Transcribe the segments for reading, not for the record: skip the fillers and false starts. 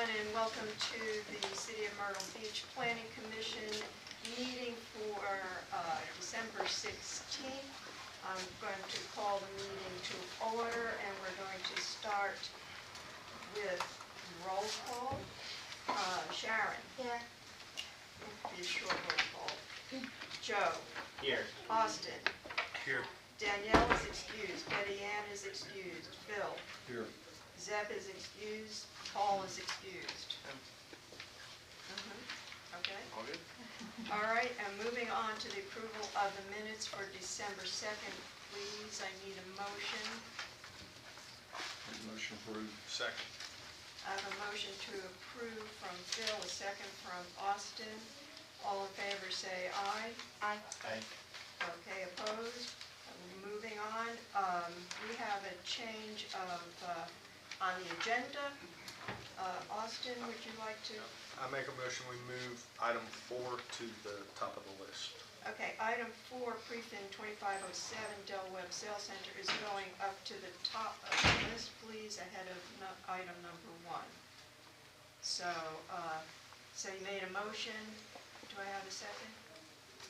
everyone, and welcome to the City of Myrtle Beach Planning Commission meeting for December 16th. I'm going to call the meeting to order, and we're going to start with roll call. Sharon. Here. Be a short roll call. Joe. Here. Austin. Here. Danielle is excused. Betty Ann is excused. Phil. Here. Zeb is excused. Paul is excused. Okay. All good? All right, and moving on to the approval of the minutes for December 2nd, please. I need a motion. Motion approved. Second. I have a motion to approve from Phil, a second from Austin. All in favor say aye. Aye. Aye. Okay, opposed? Moving on, we have a change of on the agenda. Austin, would you like to? I make a motion we move item 4 to the top of the list. Okay, item 4, prefin 2507 Del Webb Sales Center is going up to the top of the list, please, ahead of item number 1. So, so you made a motion. Do I have a second?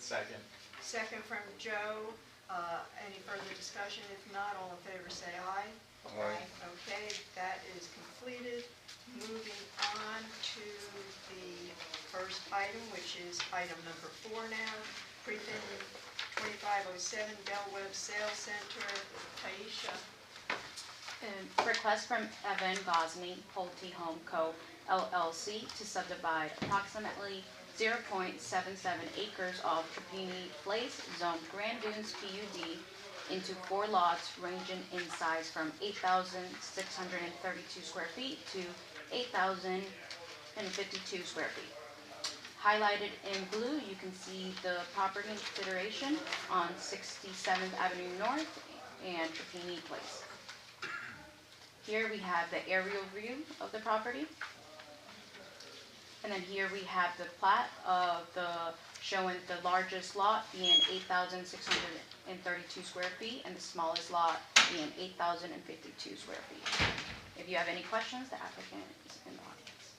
Second. Second from Joe. Any further discussion? If not, all in favor say aye. Aye. Okay, that is completed. Moving on to the first item, which is item number 4 now. Prefin 2507 Del Webb Sales Center. Taisha. Request from Evan Gosney, Pulte Home Co. LLC to subdivide approximately 0.77 acres of Trapani Place, zoned Grand Dunes PUD, into 4 lots ranging in size from 8,632 square feet to 8,052 square feet. Highlighted in blue, you can see the property consideration on 67th Avenue North and Trapani Place. Here we have the aerial view of the property. And then here we have the plat of showing the largest lot being 8,632 square feet and the smallest lot being 8,052 square feet. If you have any questions, the applicant is in the audience.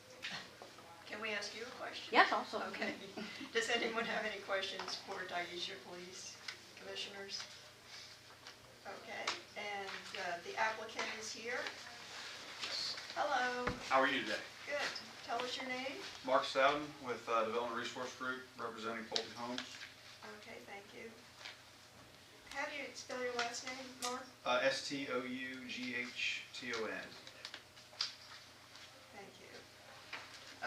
Can we ask you a question? Yes, also. Okay. Does anyone have any questions for Taisha, please? Commissioners? Okay, and the applicant is here. Hello. How are you today? Good. Tell us your name. Mark Stoughton with Development Resource Group, representing Pulte Homes. Okay, thank you. How do you spell your last name, Mark? Stoughton. Thank you.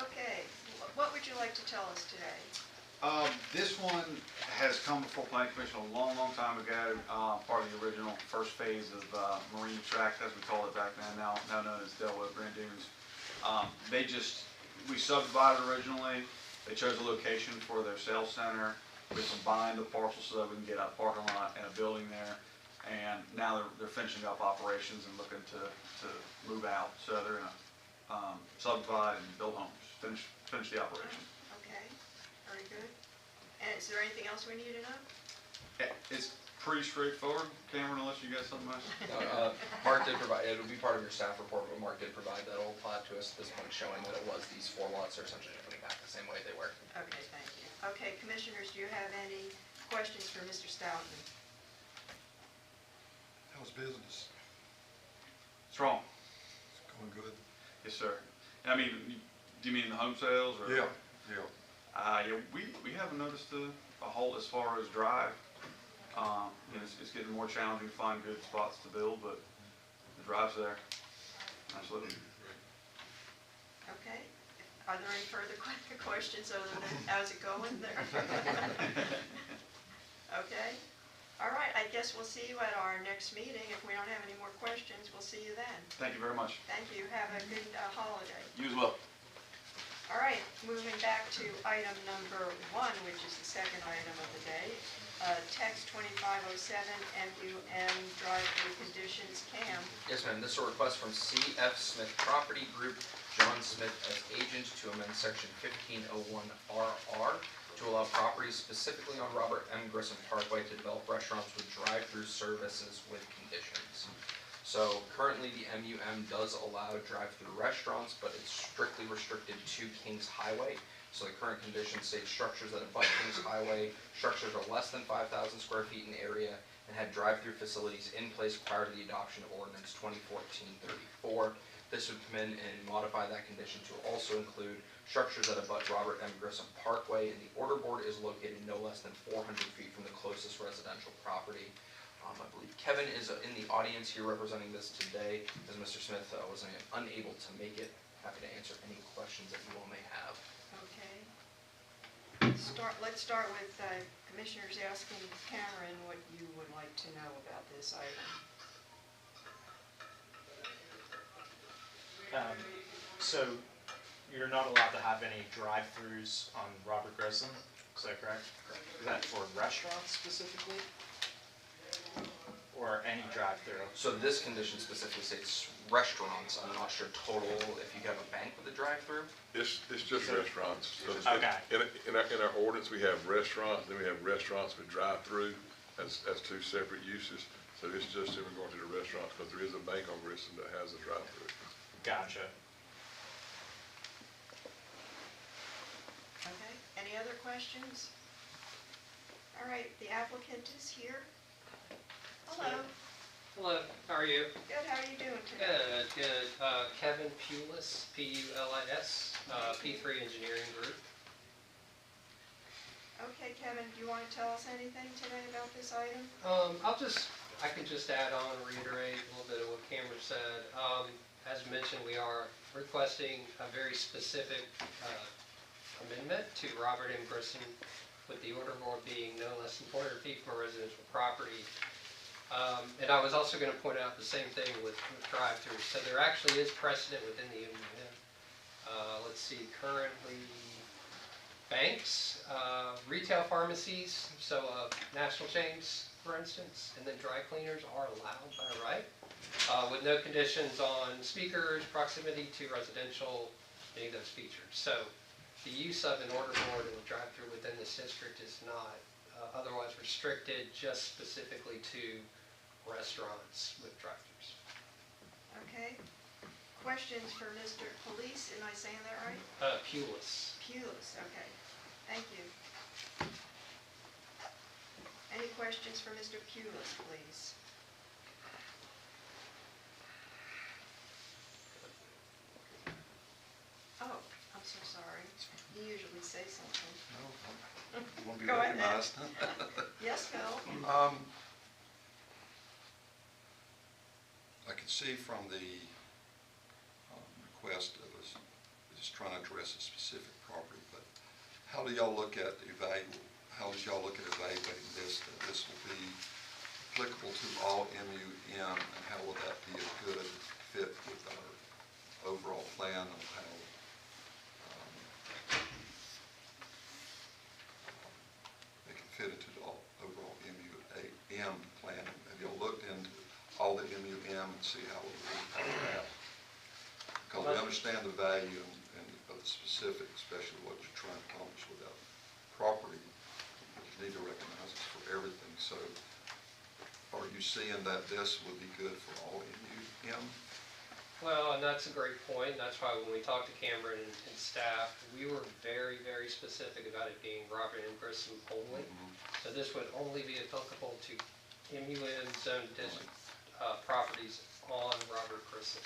Okay, what would you like to tell us today? This one has come before Planning Commission a long, long time ago, part of the original first phase of Marine Tract, as we called it back then, now known as Del Webb Grand Dunes. We subdivided originally. They chose a location for their sales center. We combined the parcels so that we can get a parking lot and a building there. And now they're finishing up operations and looking to move out. So they're going to subdivide and build homes, finish the operation. Okay, very good. And is there anything else we need to know? It's pretty straightforward. Cameron, unless you got something else. Mark did provide, it would be part of your staff report, but Mark did provide that old plat to us at this point, showing that it was these 4 lots are essentially putting back the same way they were. Okay, thank you. Okay, commissioners, do you have any questions for Mr. Stoughton? How's business? Strong. It's going good? Yes, sir. I mean, do you mean the home sales? Or? Yeah. Yeah, we haven't noticed a halt as far as drive. It's getting more challenging to find good spots to build, but the drive's there. Absolutely. Okay. Are there any further questions other than how's it going there? Okay. All right. I guess we'll see you at our next meeting. If we don't have any more questions, we'll see you then. Thank you very much. Thank you. Have a good holiday. You as well. All right. Moving back to item number 1, which is the second item of the day. Text 2507 MUM drive-through conditions. Cam. Yes, ma'am. This is a request from C.F. Smith Property Group, John Smith as agent, to amend section 1501RR to allow properties specifically on Robert M. Grissom Parkway to develop restaurants with drive-through services with conditions. So currently, the MUM does allow drive-through restaurants, but it's strictly restricted to Kings Highway. So the current conditions state structures that abut Kings Highway, structures are less than 5,000 square feet in area, and had drive-through facilities in place prior to the adoption of ordinance 2014-34. This would come in and modify that condition to also include structures that abut Robert M. Grissom Parkway, and the order board is located no less than 400 feet from the closest residential property. I believe Kevin is in the audience here representing this today, as Mr. Smith was unable to make it. Happy to answer any questions that you all may have. Okay. Let's start with commissioners asking Cameron what you would like to know about this item. So you're not allowed to have any drive-throughs on Robert Grissom, is that correct? Is that for restaurants specifically? Or any drive-through? So this condition specifically states restaurants. I'm not sure total if you have a bank with a drive-through. It's just restaurants. So Okay. In our ordinance, we have restaurants, then we have restaurants with drive-through as two separate uses. So it's just in regard to the restaurants, because there is a bank on Grissom that has a drive-through. Gotcha. Okay, any other questions? All right, the applicant is here. Hello. Hello, how are you? Good, how are you doing today? Good. Kevin Pulis, P-U-L-I-S, P3 Engineering Group. Okay, Kevin, do you want to tell us anything today about this item? I can just add on, reiterate a little bit of what Cameron said. As mentioned, we are requesting a very specific amendment to Robert M. Grissom, with the order board being no less than 400 feet from a residential property. And I was also going to point out the same thing with drive-throughs. So there actually is precedent within the MUM. Let's see, currently banks, retail pharmacies, so national chains, for instance, and then dry cleaners are allowed by right, with no conditions on speakers, proximity to residential, any of those features. So the use of an order board and a drive-through within this district is not otherwise restricted, just specifically to restaurants with drive-thrus. Okay. Questions for Mr. Police, am I saying that right? Pulis. Pulis, okay. Thank you. Any questions for Mr. Pulis, please? Oh, I'm so sorry. You usually say something. No, you want to be Go ahead. recognized? Yes, Phil? I could see from the request that was just trying to address a specific property, but how do y'all look at evaluating this, that this will be applicable to all MUM, and how will that be a good fit with our overall plan of how they can fit into the overall MUM plan? Have y'all looked into all the MUM and see how it will impact that? Because we understand the value and of the specific, especially what you're trying to accomplish with that property. You need to recognize it's for everything. So are you seeing that this would be good for all MUM? Well, and that's a great point. That's why when we talked to Cameron and staff, we were very, very specific about it being Robert M. Grissom only. So this would only be applicable to MUM zone district properties on Robert Grissom.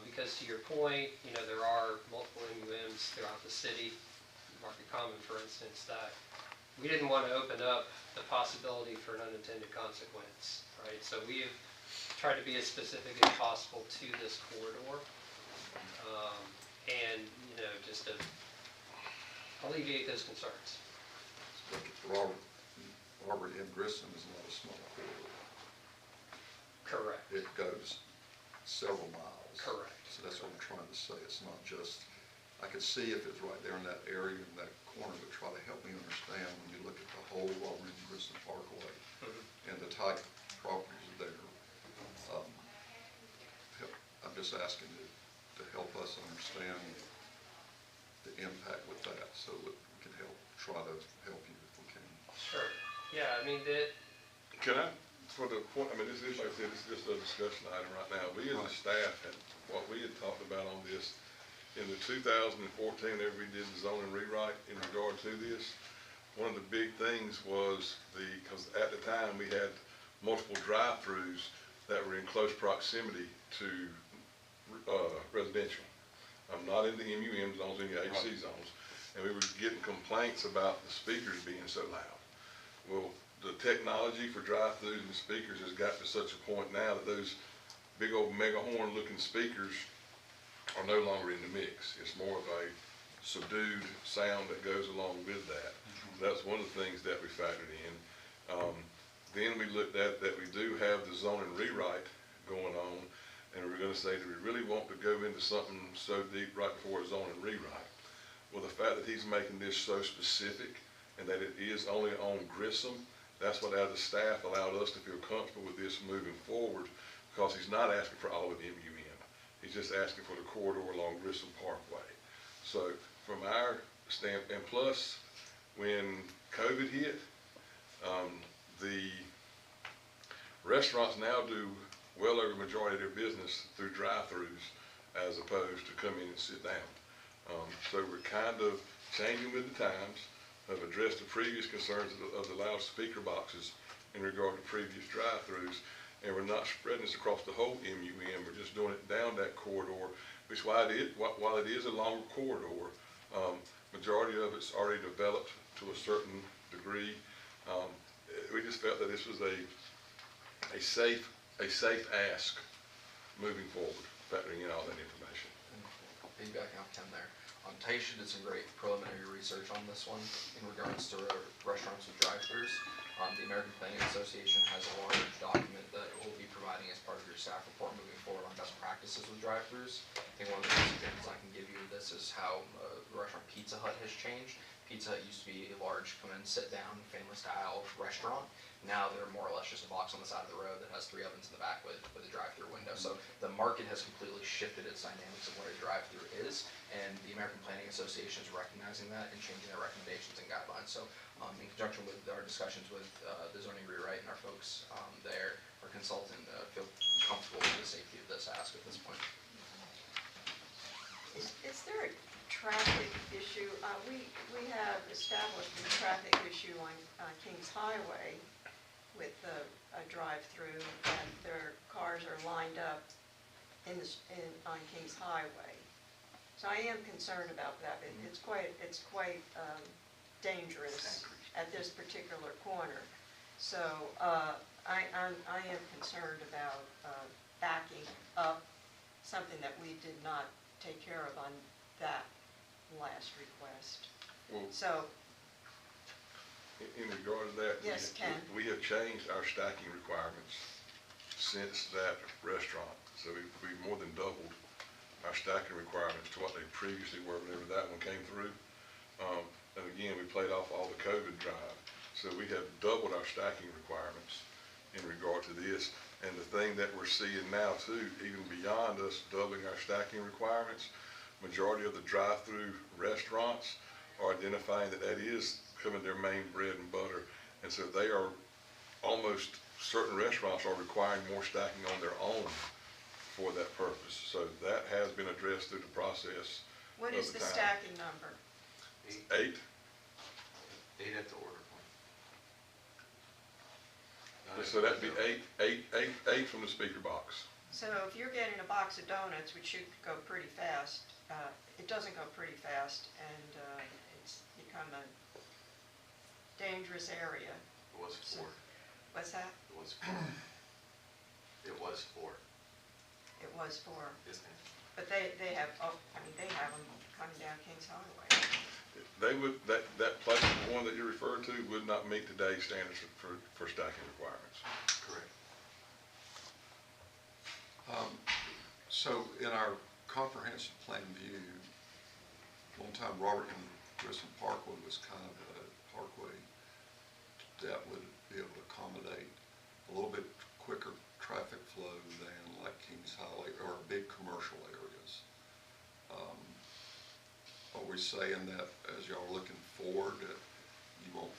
Because to your point, there are multiple MUMs throughout the city, Market Common, for instance, that we didn't want to open up the possibility for an unintended consequence, right? So we have tried to be as specific as possible to this corridor, and just to alleviate those concerns. Robert M. Grissom is not a small corridor. Correct. It goes several miles. Correct. So that's what I'm trying to say. It's not just, I could see if it's right there in that area, in that corner, but try to help me understand when you look at the whole Robert M. Grissom Parkway and the type of properties there. I'm just asking to help us understand the impact with that, so that we can try to help you if we can. Sure. Yeah, I mean, Can I for the point, I mean, this is, like I said, this is just a discussion item right now. We as a staff, and what we had talked about on this, in the 2014, whenever we did the zoning rewrite in regard to this, one of the big things was because at the time, we had multiple drive-throughs that were in close proximity to residential. Not in the MUM zones, in the HC zones. And we were getting complaints about the speakers being so loud. Well, the technology for drive-throughs and speakers has got to such a point now that those big old megahorn looking speakers are no longer in the mix. It's more of a subdued sound that goes along with that. That's one of the things that we factored in. Then we looked at that we do have the zoning rewrite going on, and we're gonna say, do we really want to go into something so deep right before a zoning rewrite? Well, the fact that he's making this so specific and that it is only on Grissom, that's what as a staff allowed us to feel comfortable with this moving forward, because he's not asking for all of MUM. He's just asking for the corridor along Grissom Parkway. So from our stand, and plus when COVID hit, the restaurants now do well over the majority of their business through drive-throughs as opposed to come in and sit down. So we're kind of changing with the times. Have addressed the previous concerns of the loudspeaker boxes in regard to previous drive-throughs, and we're not spreading this across the whole MUM. We're just doing it down that corridor, which while it is a longer corridor, majority of it's already developed to a certain degree. We just felt that this was a safe ask moving forward, factoring in all that information. Piggybacking off Ken there, Taisha did some great preliminary research on this one in regards to restaurants with drive-throughs. The American Planning Association has a large document that it will be providing as part of your staff report moving forward on best practices with drive-throughs. I think one of the best examples I can give you of this is how the restaurant Pizza Hut has changed. Pizza Hut used to be a large come in, sit down, family style restaurant. Now they're more or less just a box on the side of the road that has 3 ovens in the back with a drive-through window. So the market has completely shifted its dynamics of what a drive-through is, and the American Planning Association is recognizing that and changing their recommendations and guidelines. So in conjunction with our discussions with the zoning rewrite and our folks there, our consultant feel comfortable with the safety of this ask at this point. Is there a traffic issue? We have established a traffic issue on Kings Highway with a drive-through, and their cars are lined up on Kings Highway. So I am concerned about that. It's quite dangerous at this particular corner. So I am concerned about backing up, something that we did not take care of on that last request. Well, So, in regard to that, yes, Ken. we have changed our stacking requirements since that restaurant. So we more than doubled our stacking requirements to what they previously were whenever that one came through. And again, we played off all the COVID drive. So we have doubled our stacking requirements in regard to this. And the thing that we're seeing now too, even beyond us doubling our stacking requirements, majority of the drive-through restaurants are identifying that is becoming their main bread and butter. And so they are almost, certain restaurants are requiring more stacking on their own for that purpose. So that has been addressed through the process. What is the stacking number? 8. 8 at the order point. So that'd be eight from the speaker box. So if you're getting a box of donuts, which should go pretty fast, it doesn't go pretty fast, and it's become a dangerous area. It was 4. What's that? It was 4. It was 4. It was 4. Yes, ma'am. But they have, they have them coming down Kings Highway. They would, that place, the one that you referred to, would not meet today's standards for stacking requirements. Correct. So in our comprehensive plan view, one time Robert and Grissom Parkway was kind of a parkway that would be able to accommodate a little bit quicker traffic flow than like Kings Highway or big commercial areas. Are we saying that as y'all are looking forward that you won't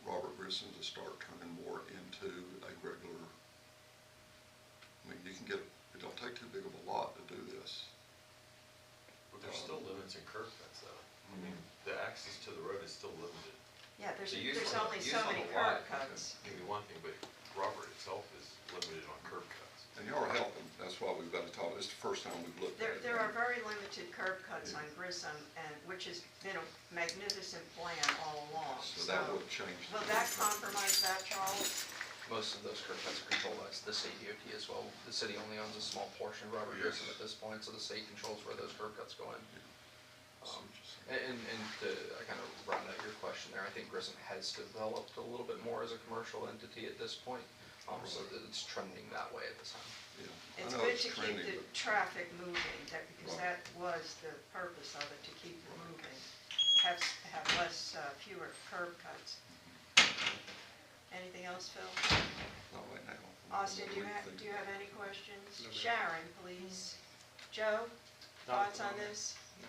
Robert Grissom to start turning more into a regular, I mean, you can get, it don't take too big of a lot to do this. But there's still limits in curb cuts though. I mean, the access to the road is still limited. Yeah, there's The use there's on only the- so use on many the curb lot cuts. Can be one thing, but Robert itself is limited on curb cuts. And y'all are helping, that's why we've got to talk, it's the first time we've looked at it. There are very limited curb cuts on Grissom, and, which has been a magnificent plan all along. So that would change. Will that compromise that, Charles? Most of those curb cuts are controlled by the state DOT as well. The city only owns a small portion of Robert Grissom at this point, so the state controls where those curb cuts go in. And to kind of round out your question there, I think Grissom has developed a little bit more as a commercial entity at this point, so that it's trending that way at this time. Yeah. I It's know good to keep trending, the but- traffic moving, because Right. that was the purpose of it, to keep it moving. Have less, fewer curb cuts. Anything else, Phil? Not right now. Austin, do you have any questions? Sharon, please. Joe, thoughts on this? No.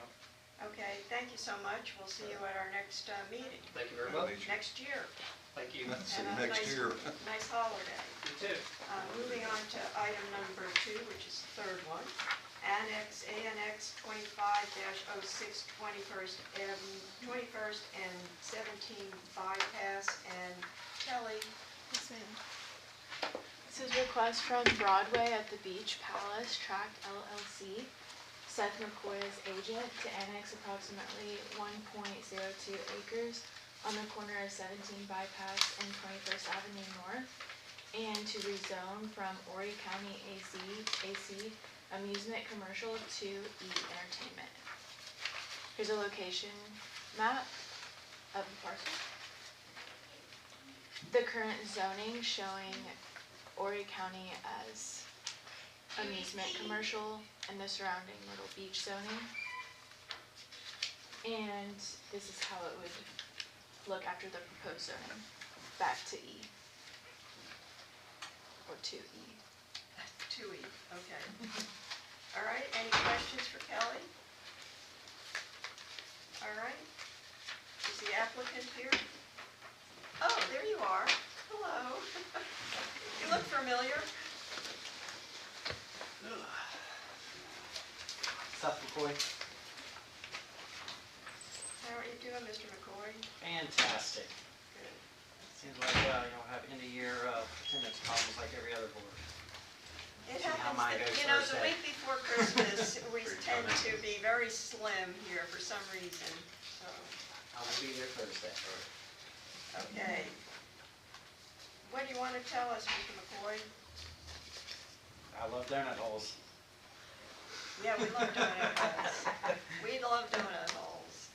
Okay, thank you so much. We'll see you at our next meeting, Thank you very much. next year. Thank you. See you And a next nice- year. Nice holiday. You too. Moving on to item number 2, which is the third one. ANX 25-06, 21st and 17 bypass, and Kelly. Yes, ma'am. This is request from Broadway at the Beach Palace Tract LLC, Seth McCoy as agent, to annex approximately 1.02 acres on the corner of 17 Bypass and 21st Avenue North, and to rezone from Horry County AC amusement commercial to entertainment. Here's a location map of the parcel. The current zoning showing Horry County as amusement commercial and the surrounding Myrtle Beach zoning. And this is how it would look after the proposed zoning, back to E. Or to E. 2E, okay. All right, any questions for Kelly? All right. Is the applicant here? Oh, there you are. Hello. You look familiar. Seth McCoy. How are you doing, Mr. McCoy? Fantastic. Good. Seems like you'll have end of year attendance problems like every other board. It See how happens mine that, goes you know, the Thursday. week before Christmas, we tend to be very slim here for some reason, so, I will be there Thursday. okay. What do you want to tell us, Mr. McCoy? I love donut holes. Yeah, we love donut holes. We love donut holes.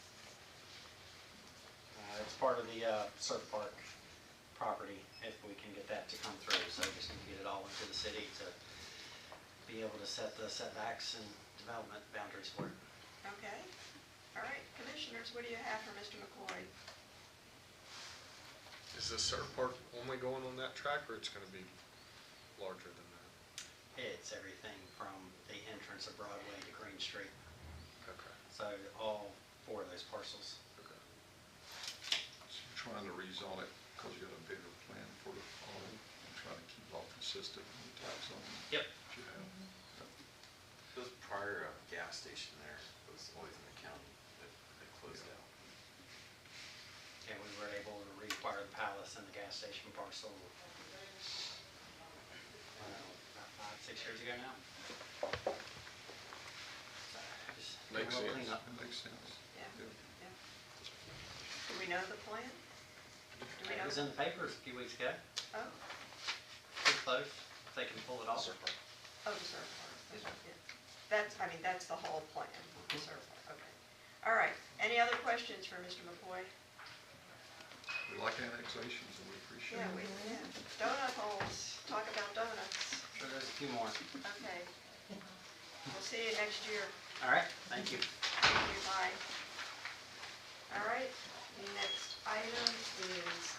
It's part of the surf park property, if we can get that to come through. So just need to get it all into the city to be able to set the setbacks and development boundaries for it. Okay. All right, commissioners, what do you have for Mr. McCoy? Is the surf park only going on that track, or it's gonna be larger than that? It's everything from the entrance of Broadway to Green Street. Okay, So all 4 of those parcels. okay. So you're trying to rezone it because you got a bigger plan for the, all, and trying to keep it all consistent with the tax zoning Yep. that you have. This prior gas station there was always in the county that closed out. And we were able to reacquire the palace and the gas station parcel, about 5, 6 years ago now. So, just doing a Makes little sense, cleanup. it makes sense. Yeah. Yeah. Do we know the plan? Do we It know? was in the papers a few weeks ago, Oh, pretty close, if they can pull it off. oh, the surf park. Yeah. That's, I mean, that's the whole plan, the surf park, okay. All right, any other questions for Mr. McCoy? We like annexations and we appreciate Yeah, it. yeah. Donut holes, talk about donuts. Sure, there's a few more. Okay. We'll see you next year. All right, thank you. Thank you, bye. All right, the next item is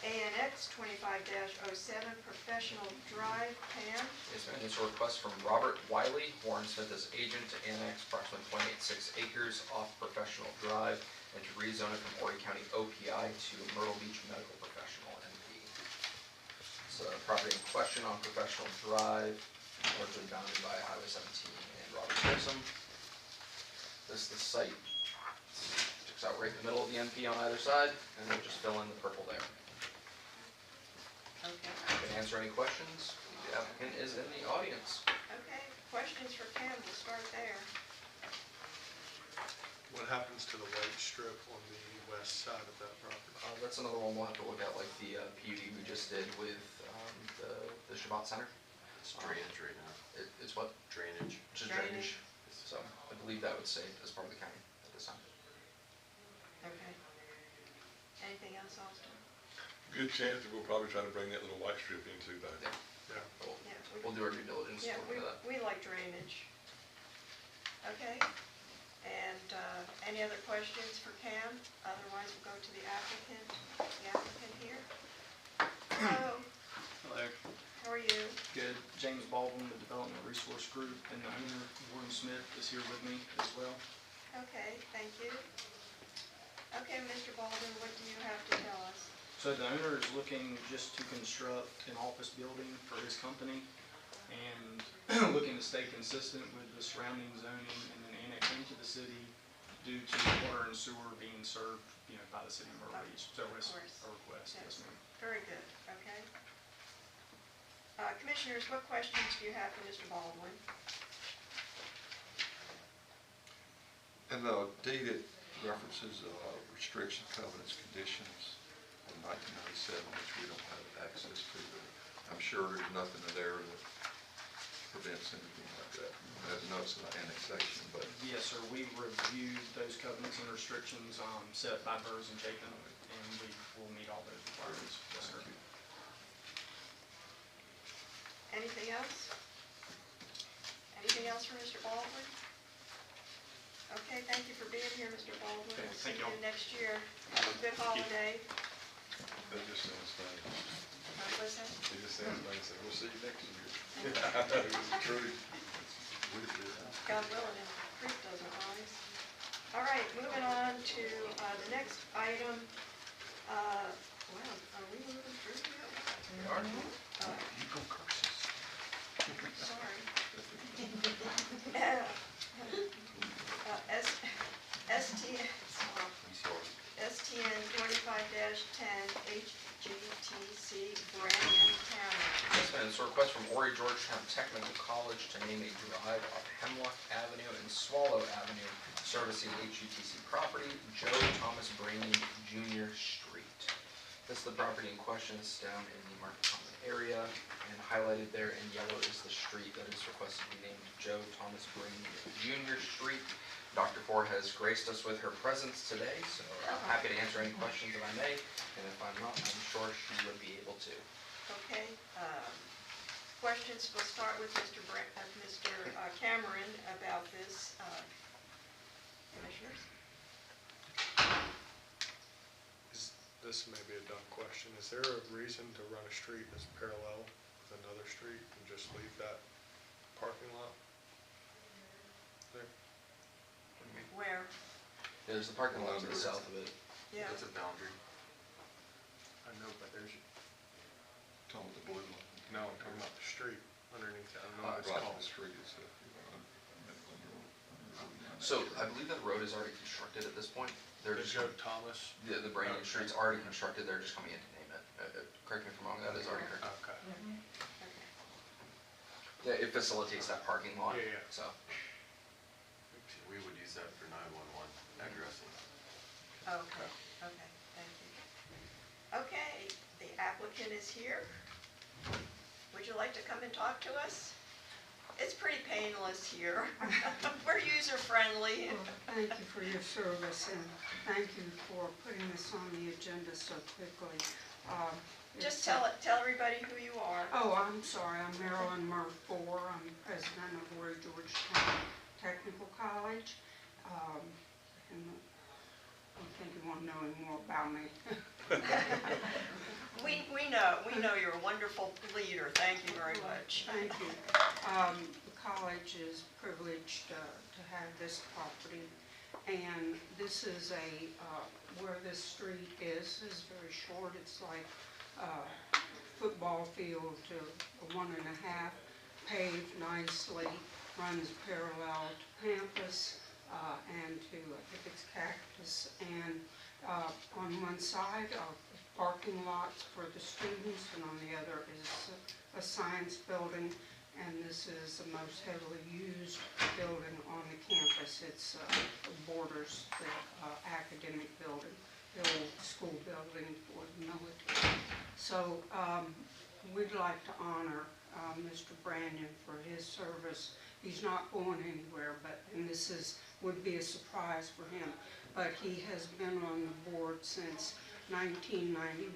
ANX 25-07, professional drive. Pam? Yes, ma'am. It's a request from Robert Wiley, Warren Smith as agent, to annex approximately 0.86 acres off Professional Drive and to rezone it from Horry County OPI to Myrtle Beach Medical Professional MP. It's a property in question on Professional Drive, largely bounded by Highway 17 and Robert Grissom. This is the site. Sticks out right in the middle of the MP on either side, and we'll just fill in the purple there. Okay. Can answer any questions. The applicant is in the audience. Okay, questions for Pam? We'll start there. What happens to the white strip on the west side of that property? That's another one we'll have to look at, like the PUD we just did with the Shabbat Center. It's drainage right now, It's what? drainage. Just drainage. So I believe that would stay as part of the county at this time. Okay. Anything else, Austin? Good chance that we'll probably try to bring that little white strip into that. Yeah. Yeah. Yeah, We'll do our due diligence to yeah, look into that. we like drainage. Okay, and any other questions for Cam? Otherwise, we'll go to the applicant here. Hello, Hello, how are you? good. James Baldwin, the Development Resource Group, and the owner, Warren Smith, is here with me as well. Okay, thank you. Okay, Mr. Baldwin, what do you have to tell us? So the owner is looking just to construct an office building for his company and looking to stay consistent with the surrounding zoning and then annex into the city due to water and sewer being served, by the city of Myrtle Beach. So it's a request, yes ma'am. Very good, okay. Commissioners, what questions do you have for Mr. Baldwin? And the deed, it references restriction covenants, conditions in 1997, which we don't have access to. I'm sure there's nothing in there that prevents anything like that. I have notes of the annexation, but Yes, sir, we reviewed those covenants and restrictions set by Burrs and Chapin, and we will meet all those requirements. Yes, sir. Anything else? Anything else for Mr. Baldwin? Okay, thank you for being here, Mr. Baldwin. Okay, We'll thank see you y'all. next year. Have a good holiday. That just sounds funny. What's that? It just sounds funny, so we'll see you next year. It's true. God willing, if the creek doesn't rise. All right, moving on to the next item. Wow, are we moving through here? We are. You go curses. Sorry. STN 25-10 HGTC Brandon County. Yes, ma'am. It's a request from Horry Georgetown Technical College to name a drive off Hemlock Avenue and Swallow Avenue servicing HGTC property, Joe Thomas Brainy Jr. Street. This is the property in question. It's down in the Market Common area, and highlighted there in yellow is the street that is requested to be named Joe Thomas Brainy Jr. Street. Dr. Ford has graced us with her presence today, so I'm happy to answer any questions that I may, and if I'm not, I'm sure she would be able to. Okay, questions, we'll start with Mr. Cameron about this. Commissioners? This may be a dumb question. Is there a reason to run a street that's parallel with another street and just leave that parking lot there? Where? There's the parking lot to the south of it. Yeah. That's a boundary. I know, but there's, talking about the blue line. no, I'm talking about the street underneath that. I don't know what it's Right on called. the street is So I believe that road is already constructed at this point. They're The just, Joe Thomas? the Brainy Street's already constructed, they're just coming in to name it. Correct me if I'm wrong, that is already correct. Okay. Okay. Yeah, it facilitates that parking lot, Yeah, yeah. so. We would use that for 911 addressing. Okay, okay, thank you. Okay, the applicant is here. Would you like to come and talk to us? It's pretty painless here. We're user-friendly. Well, thank you for your service, and thank you for putting this on the agenda so quickly. Just tell everybody who you are. Oh, I'm sorry, I'm Marilyn Murphy. I'm president of Horry Georgetown Technical College. And I think you want to know any more about me. We know you're a wonderful leader. Thank you very much. Thank you. The college is privileged to have this property, and this is where this street is very short. It's like a football field to a 1.5, paved nicely, runs parallel to campus and to, I think it's Cactus, and on one side are parking lots for the students, and on the other is a science building, and this is the most heavily used building on the campus. It's borders the academic building, the old school building for the military. So we'd like to honor Mr. Brandon for his service. He's not going anywhere, and this would be a surprise for him. But he has been on the board since 1991.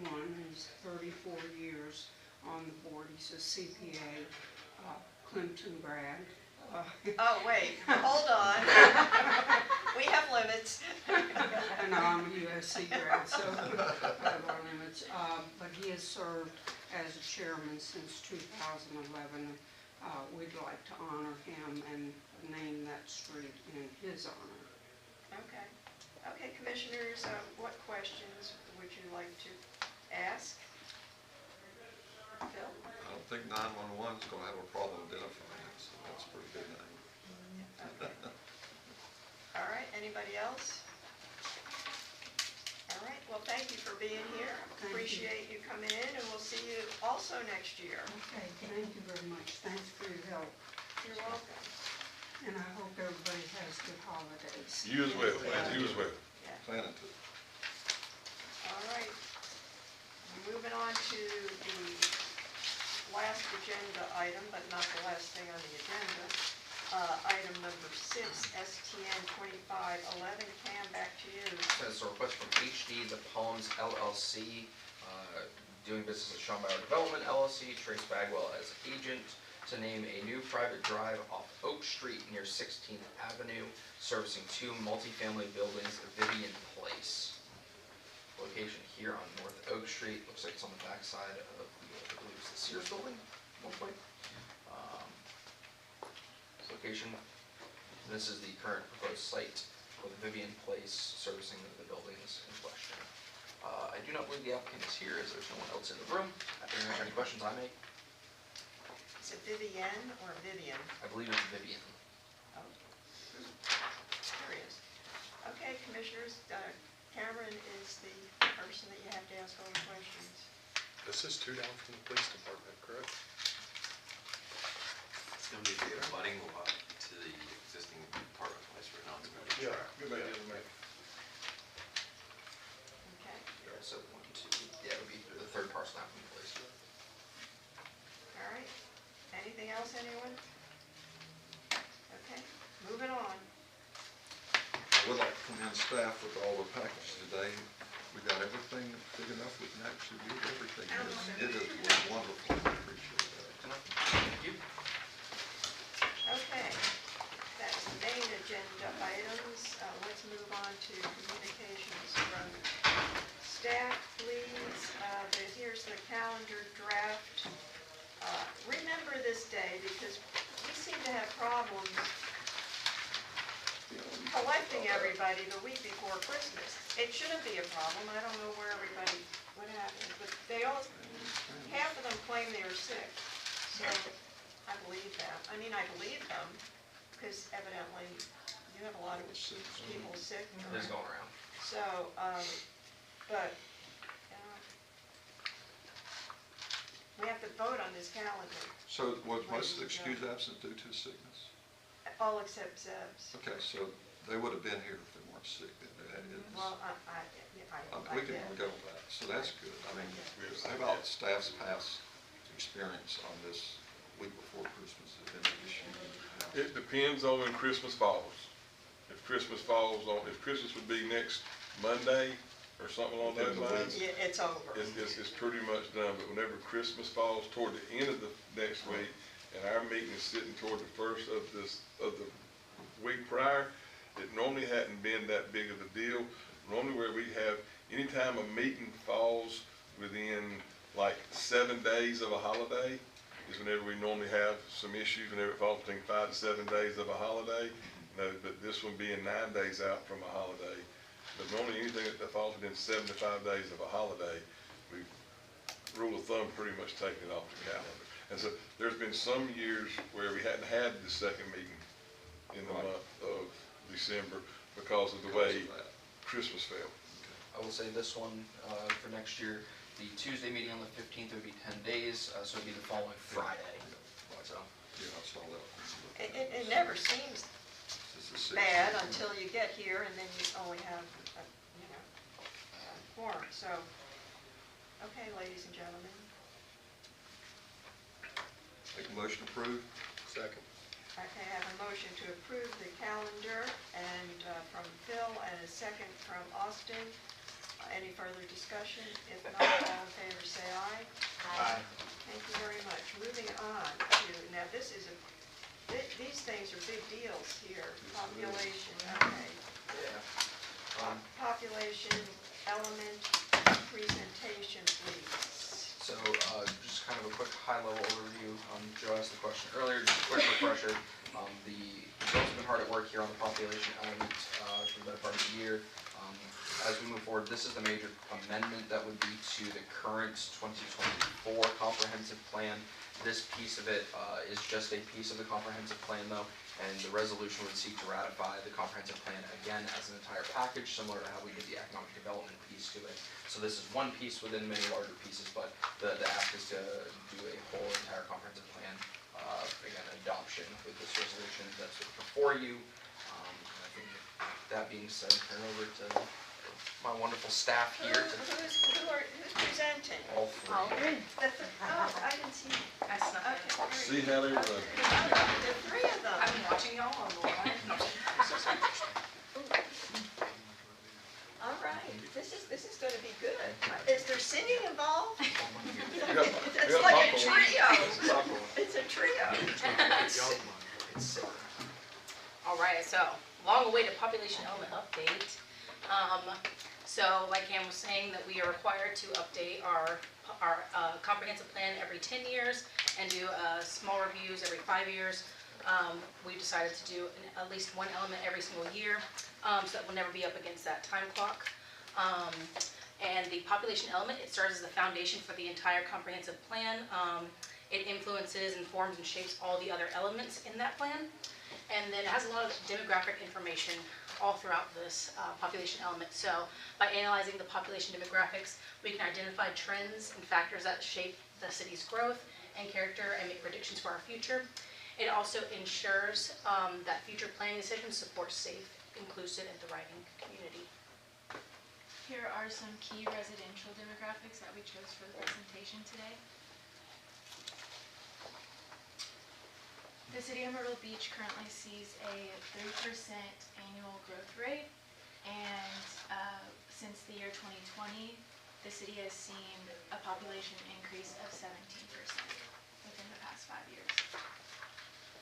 He's 34 years on the board. He's a CPA, Clemson grad. Oh, wait, hold on. We have limits. And I'm a USC grad, so we have our limits. But he has served as a chairman since 2011. We'd like to honor him and name that street in his honor. Okay. Okay, commissioners, what questions would you like to ask? Phil? I don't think 911 is going to have a problem identifying it, so that's a pretty good name. Okay. All right, anybody else? All right, well, thank you for being here. Appreciate you coming in, and we'll see you also next year. Okay, thank you very much. Thanks for your help. You're welcome. And I hope everybody has good holidays. You as well, you as well. Yeah. Planning to. All right. Moving on to the last agenda item, but not the last thing on the agenda. Item number 6, STN 2511. Cam, back to you. Says a request from HD The Palms LLC, doing business as Sean Bauer Development LLC, Trace Bagwell as agent, to name a new private drive off Oak Street near 16th Avenue, servicing 2 multifamily buildings, Vivian Place. Location here on North Oak Street. Looks like it's on the backside of I believe it's the Sears building at one point. Location. This is the current proposed site for the Vivian Place, servicing the buildings in question. I do not believe the applicant is here, as there's no one else in the room. If there are any questions I may. Is it Vivienne or Vivian? I believe it's Vivian. Oh, curious. Okay, commissioners, Cameron is the person that you have to ask all the questions. This is 2 down from the police department, correct? It's gonna be the abutting lot to the existing apartment place right now. It's gonna be tracked. Good idea, mate. Okay, Yeah, so 1, 2, yeah, it would be the third parcel down from the police. all right. Anything else, anyone? Okay, moving on. I would like to commend staff with all the packages today. We got everything big enough, we can actually read everything. It was wonderful, I appreciate that. Thank you. Okay, that's the main agenda items. Let's move on to communications from staff, please. Here's the calendar draft. Remember this day because we seem to have problems collecting everybody the week before Christmas. It shouldn't be a problem. I don't know what happened, but half of them claim they are sick. So I believe that. I mean, I believe them because evidently you have a lot of people sick. It is going around. So, but we have to vote on this calendar, So was most of the excused absence due to sickness? all except Zeb's. Okay, so they would have been here if they weren't sick. Well, We can go with that, so that's good. I mean, how about staff's past experience on this week before Christmas has been an issue? It depends on when Christmas falls. If Christmas would be next Monday or something along those lines, Yeah, it's over. it's pretty much done. But whenever Christmas falls toward the end of the next week, and our meeting is sitting toward the first of the week prior, it normally hadn't been that big of a deal. Normally where we have, anytime a meeting falls within like 7 days of a holiday is whenever we normally have some issues, whenever it falls between 5 to 7 days of a holiday. No, but this one being 9 days out from a holiday. But normally anything that falls within 7 to 5 days of a holiday, we, rule of thumb, pretty much taken it off the calendar. And so there's been some years where we hadn't had the second meeting in the month of December because of the way Christmas fell. I will say this one, for next year, the Tuesday meeting on the 15th would be 10 days, so it'd be the following Friday. So, Yeah, I saw that. It never seems This is bad 16. until you get here and then you only have, a quorum. So, okay, ladies and gentlemen. Make a motion to approve. Second. Okay, I have a motion to approve the calendar and from Phil and a second from Austin. Any further discussion? If not, all in favor say aye. Aye. Thank you very much. Moving on to, now this is these things are big deals here. Population, okay. Population element presentation, please. So, just kind of a quick high-level overview. Joe asked the question earlier, just a quick refresher. Joe's been hard at work here on the population element for the better part of the year. As we move forward, this is the major amendment that would be to the current 2024 comprehensive plan. This piece of it is just a piece of the comprehensive plan though, and the resolution would seek to ratify the comprehensive plan again as an entire package, similar to how we did the economic development piece to it. So this is one piece within many larger pieces, but the ask is to do a whole entire comprehensive plan, again, adoption with this resolution that's before you. And I think that being said, turn over to my wonderful staff here to Who's presenting? all three. I didn't see. I snuck in. Okay, See how they run. the three of them. I've been watching y'all on the line. All right, this is going to be good. Is there singing involved? It's got like a popcorn. trio. It's a trio. All right, so long-awaited population element update. So like Cam was saying, that we are required to update our comprehensive plan every 10 years and do small reviews every 5 years. We decided to do at least one element every single year, so that we'll never be up against that time clock. And the population element, it serves as the foundation for the entire comprehensive plan. It influences, informs, and shapes all the other elements in that plan. And then it has a lot of demographic information all throughout this population element. So by analyzing the population demographics, we can identify trends and factors that shape the city's growth and character and make predictions for our future. It also ensures that future planning decisions support safe, inclusive, and thriving community. Here are some key residential demographics that we chose for the presentation today. The city of Myrtle Beach currently sees a 3% annual growth rate, and since the year 2020, the city has seen a population increase of 17% within the past 5 years.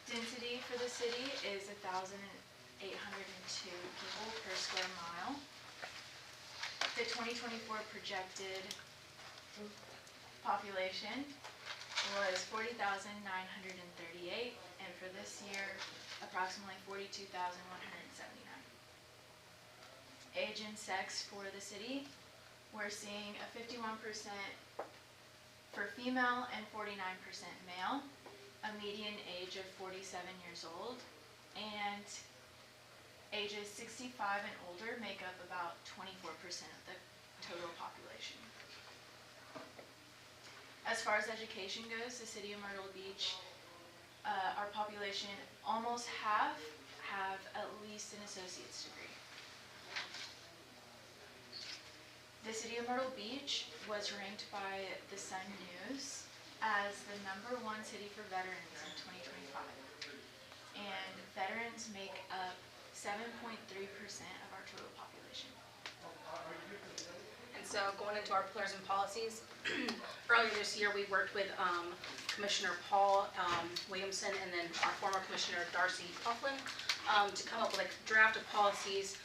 Density for the city is 1,802 people per square mile. The 2024 projected population was 40,938, and for this year, approximately 42,179. Age and sex for the city, we're seeing a 51% for female and 49% male, a median age of 47 years old, and ages 65 and older make up about 24% of the total population. As far as education goes, the city of Myrtle Beach, our population, almost half have at least an associate's degree. The city of Myrtle Beach was ranked by the Sun News as the #1 city for veterans in 2025. And veterans make up 7.3% of our total population. And so going into our pillars and policies, earlier this year we worked with Commissioner Paul Williamson and then our former Commissioner Darcy Coughlin to come up with a draft of policies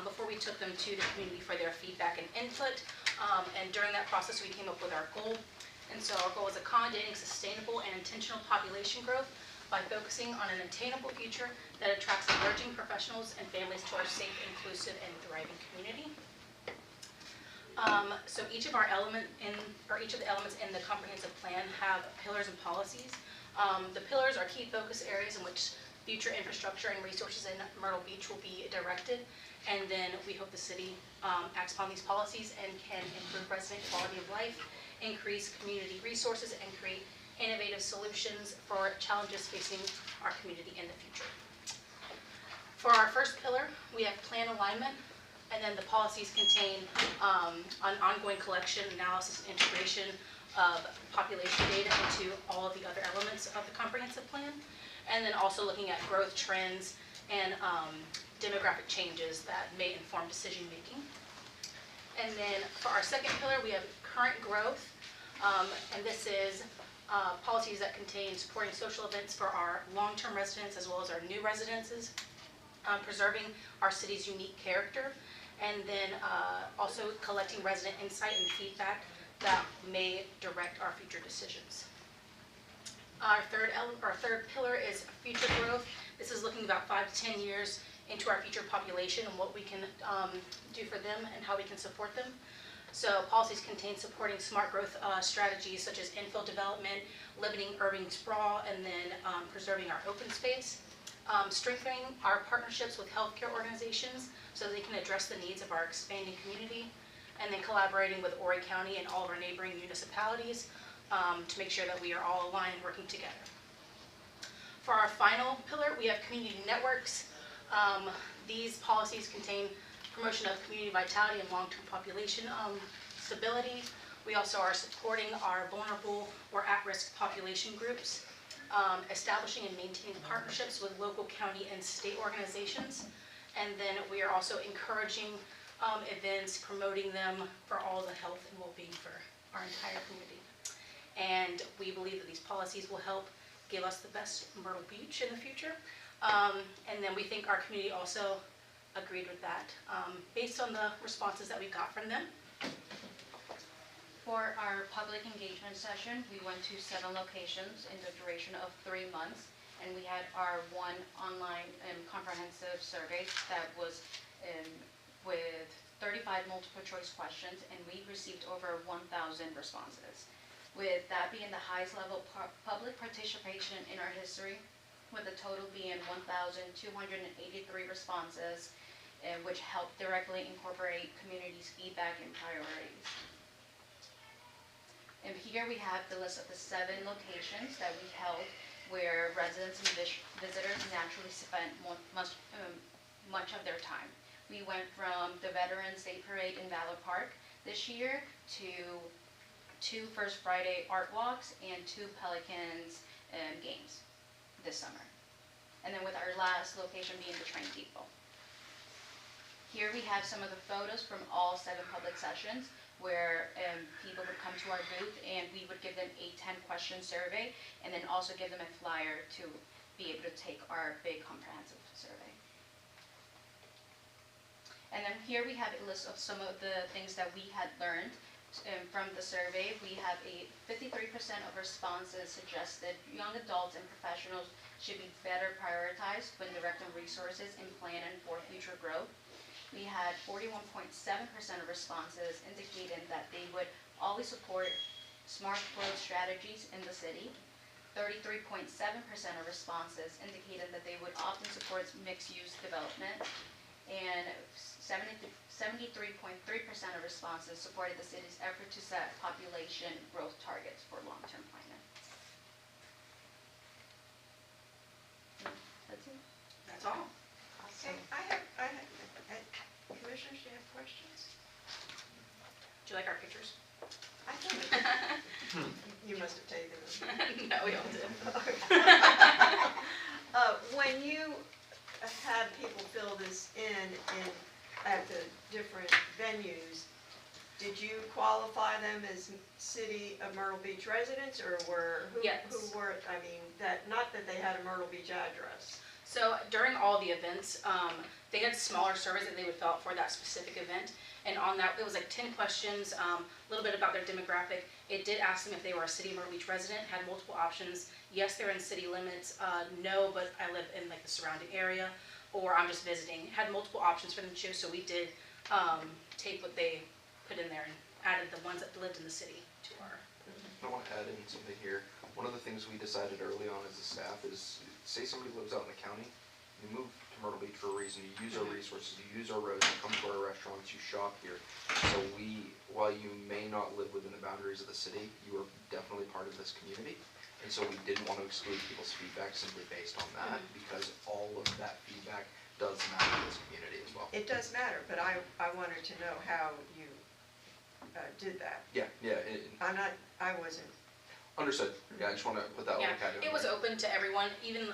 before we took them to the community for their feedback and input. And during that process, we came up with our goal. And so our goal is accommodating sustainable and intentional population growth by focusing on an attainable future that attracts emerging professionals and families to our safe, inclusive, and thriving community. So each of the elements in the comprehensive plan have pillars and policies. The pillars are key focus areas in which future infrastructure and resources in Myrtle Beach will be directed. And then we hope the city acts upon these policies and can improve resident quality of life, increase community resources, and create innovative solutions for challenges facing our community in the future. For our first pillar, we have plan alignment, and then the policies contain an ongoing collection, analysis, and integration of population data into all of the other elements of the comprehensive plan, and then also looking at growth trends and demographic changes that may inform decision making. And then for our second pillar, we have current growth, and this is policies that contain supporting social events for our long-term residents as well as our new residences, preserving our city's unique character, and then also collecting resident insight and feedback that may direct our future decisions. Our third pillar is future growth. This is looking about 5 to 10 years into our future population and what we can do for them and how we can support them. So policies contain supporting smart growth strategies such as infill development, limiting urban sprawl, and then preserving our open space. Strengthening our partnerships with healthcare organizations so they can address the needs of our expanding community, and then collaborating with Horry County and all of our neighboring municipalities to make sure that we are all aligned and working together. For our final pillar, we have community networks. These policies contain promotion of community vitality and long-term population stability. We also are supporting our vulnerable or at-risk population groups, establishing and maintaining partnerships with local, county, and state organizations. And then we are also encouraging events, promoting them for all the health and well-being for our entire community. And we believe that these policies will help give us the best Myrtle Beach in the future. And then we think our community also agreed with that based on the responses that we got from them. For our public engagement session, we went to 7 locations in the duration of 3 months, and we had our one online comprehensive survey that was with 35 multiple choice questions, and we received over 1,000 responses. With that being the highest level public participation in our history, with a total being 1,283 responses, which helped directly incorporate community's feedback and priorities. And here we have the list of the 7 locations that we held where residents and visitors naturally spent much of their time. We went from the Veterans Day Parade in Valor Park this year to 2 First Friday art walks and 2 Pelicans games this summer. And then with our last location being the train depot. Here we have some of the photos from all 7 public sessions where people would come to our booth and we would give them a 10-question survey and then also give them a flyer to be able to take our big comprehensive survey. And then here we have a list of some of the things that we had learned from the survey. We have a 53% of responses suggested young adults and professionals should be better prioritized when directing resources and planning for future growth. We had 41.7% of responses indicating that they would always support smart growth strategies in the city. 33.7% of responses indicated that they would often support mixed-use development. And 73.3% of responses supported the city's effort to set population growth targets for long-term planning. That's it. That's all. Okay, I have, commissioners, do you have questions? Do you like our pictures? I think you must have taken them. No, we all did. When you had people fill this in at the different venues, did you qualify them as City of Myrtle Beach residents, or Yes. who were, I mean, not that they had a Myrtle Beach address? So during all the events, they had smaller surveys that they would fill out for that specific event. And on that, it was like 10 questions, a little bit about their demographic. It did ask them if they were a City of Myrtle Beach resident, had multiple options. Yes, they're in city limits. No, but I live in like the surrounding area, or I'm just visiting. Had multiple options for them to choose, so we did take what they put in there and added the ones that lived in the city to our. I want to add in something here. One of the things we decided early on as a staff is, say somebody lives out in the county, you move to Myrtle Beach for a reason, you use our resources, you use our roads, you come to our restaurants, you shop here. So while you may not live within the boundaries of the city, you are definitely part of this community. And so we didn't want to exclude people's feedback simply based on that, because all of that feedback does matter to this community as well. It does matter, but I wanted to know how you did that. Yeah, I wasn't. Understood. Yeah, I just want to put that little caveat. It was open to everyone. Even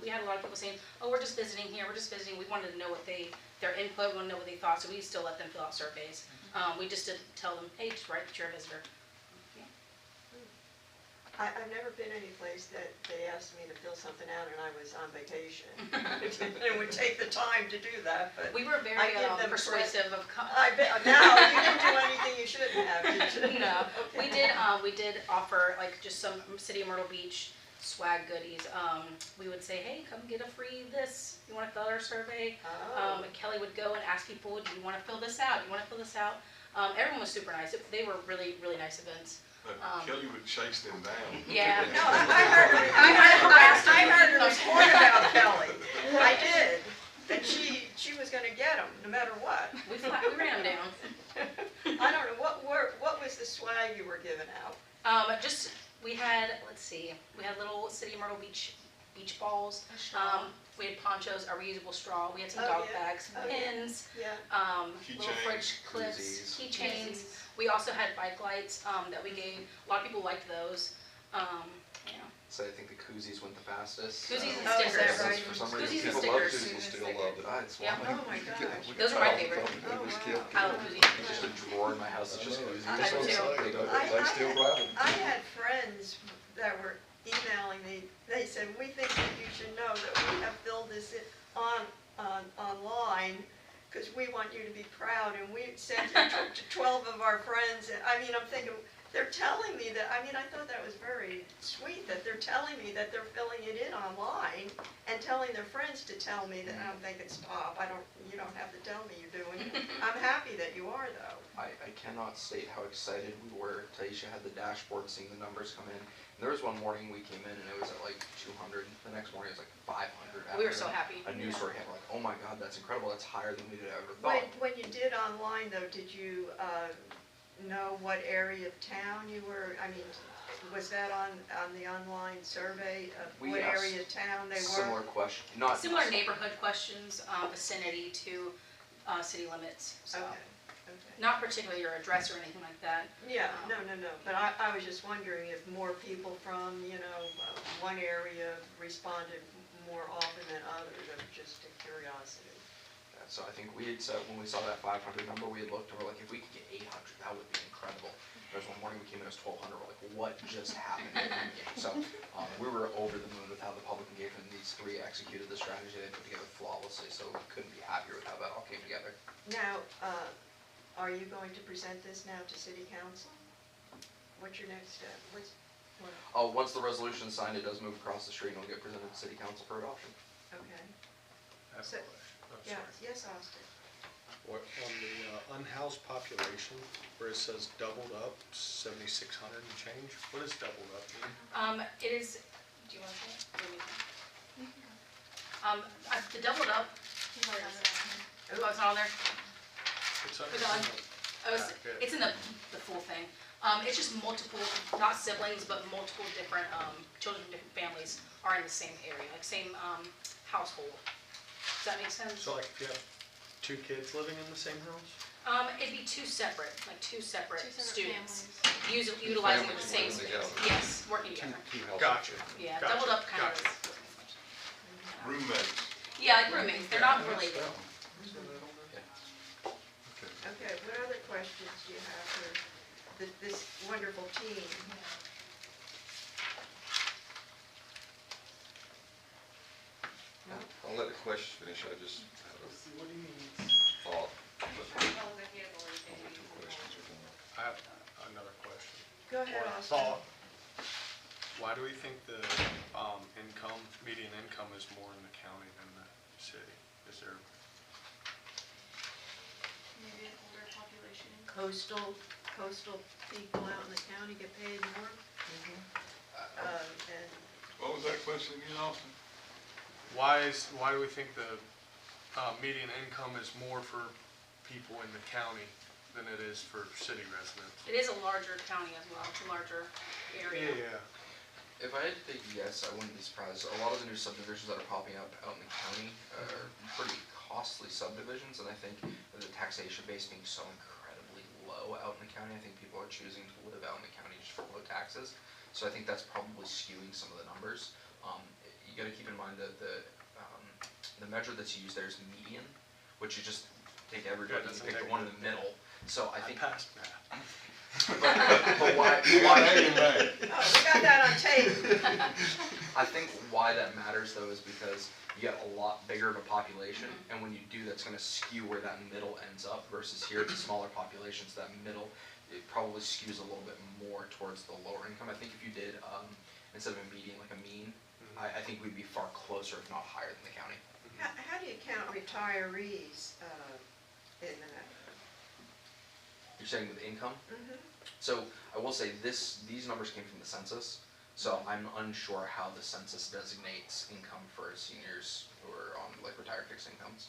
we had a lot of people saying, "Oh, we're just visiting here. We're just visiting." We wanted to know what their input, we wanted to know what they thought, so we still let them fill out surveys. We just didn't tell them, "Hey, just write that you're a visitor." I've never been any place that they asked me to fill something out and I was on vacation. It would take the time to do that, but We were very I give them persuasive of. I bet, now, you didn't do anything you shouldn't have, did you? No, Okay. we did offer like just some City of Myrtle Beach swag goodies. We would say, "Hey, come get a free this. You want to fill out our survey?" Oh. And Kelly would go and ask people, "Do you want to fill this out? Do you want to fill this out?" Everyone was super nice. They were really, really nice events. Kelly would chase them down. Yeah. No, I heard a report about Kelly. I did. And she was gonna get them, no matter what. We ran them down. I don't know, what was the swag you were giving out? Just, we had, let's see, we had little City of Myrtle Beach balls. We had ponchos, a reusable straw. We had some Oh, dog yeah. bags, Oh, yeah. pins, Yeah. little Keychains, fridge clips, koozies. keychains. We also had bike lights that we gave. A lot of people liked those. So I think the koozies went the fastest. Koozies and Oh, is that stickers. right? For some Koozies reason, and people love stickers. koozies, still love it. It's Yeah. wild. Oh, my gosh. Those are my favorite. Oh, wow. I love koozies. Just a drawer in my house that's just koozies. I do too. They still grab them. I had friends that were emailing me, they said, "We think that you should know that we have filled this in online, because we want you to be proud, and we sent it to 12 of our friends." And I mean, I'm thinking, they're telling me that, I mean, I thought that was very sweet, that they're telling me that they're filling it in online and telling their friends to tell me that. I'm thinking, stop, you don't have to tell me you're doing it. I'm happy that you are, though. I cannot state how excited we were. Taisha had the dashboard, seeing the numbers come in. And there was one morning we came in and it was at like 200. The next morning it was like 500. We were so happy. A news story hit, like, oh my God, that's incredible. That's higher than we had ever thought. When you did online, though, did you know what area of town you were? I mean, was that on the online survey of We what asked area of town they were? Similar question, not Similar neighborhood questions, vicinity to city limits. So Okay, not particularly your address or anything like that. yeah, no, but I was just wondering if more people from, one area responded more often than others, of just a curiosity. So I think we had said, when we saw that 500 number, we had looked and we're like, if we could get 800, that would be incredible. There's one morning we came in as 1,200, we're like, what just happened in the game? So we were over the moon with how the public engagement, these three executed the strategy they put together flawlessly, so we couldn't be happier with how that all came together. Now, are you going to present this now to city council? What's your next step? Once the resolution is signed, it does move across the street and it'll get presented to city council for adoption. Okay. I have a So- question. I'm Yeah, sorry. yes, Austin. What, on the unhoused population, where it says doubled up, 7,600 and change, what does doubled up mean? It is, do you want to say it? Or me? The doubled up, oh, it's not on there? It's Put it on. Oh, it's in the full thing. It's just multiple, not siblings, but multiple different, children from different families are in the same area, like same, household. Does that make sense? So like if you have 2 kids living in the same house? It'd be two separate students, families. utilizing the same Families space. working together. Yes, working together. Gotcha. Yeah, Gotcha. doubled up kind of Gotcha. is. Roommates. Yeah, like roommates, they're not related. Okay, what other questions do you have for this wonderful team? No? I'll let the questions finish, I just have a thought. Austin? Paul, why do we think the median income is more in the county than the city? Is there, Maybe an older population. Coastal people out in the county get paid more? And What was that question again, Austin? why do we think the median income is more for people in the county than it is for city residents? It is a larger county as well, it's a larger area. Yeah. If I had to take a guess, I wouldn't be surprised. A lot of the new subdivisions that are popping up out in the county are pretty costly subdivisions, and I think with the taxation base being so incredibly low out in the county, I think people are choosing to live out in the county just for low taxes. So I think that's probably skewing some of the numbers. You gotta keep in mind that the measure that's used there is median, which you just take everybody, you pick the one in the middle. So I think. Passed math. But why? Oh, we got that on tape. I think why that matters though is because you got a lot bigger of a population, and when you do, that's going to skew where that middle ends up. Versus here, it's a smaller population, so that middle it probably skews a little bit more towards the lower income. I think if you did instead of a median, like a mean, I think we'd be far closer, if not higher, than the county. How do you count retirees in that? You're saying with income? Mm-hmm. So I will say these numbers came from the census, so I'm unsure how the census designates income for seniors who are on like retired fixed incomes.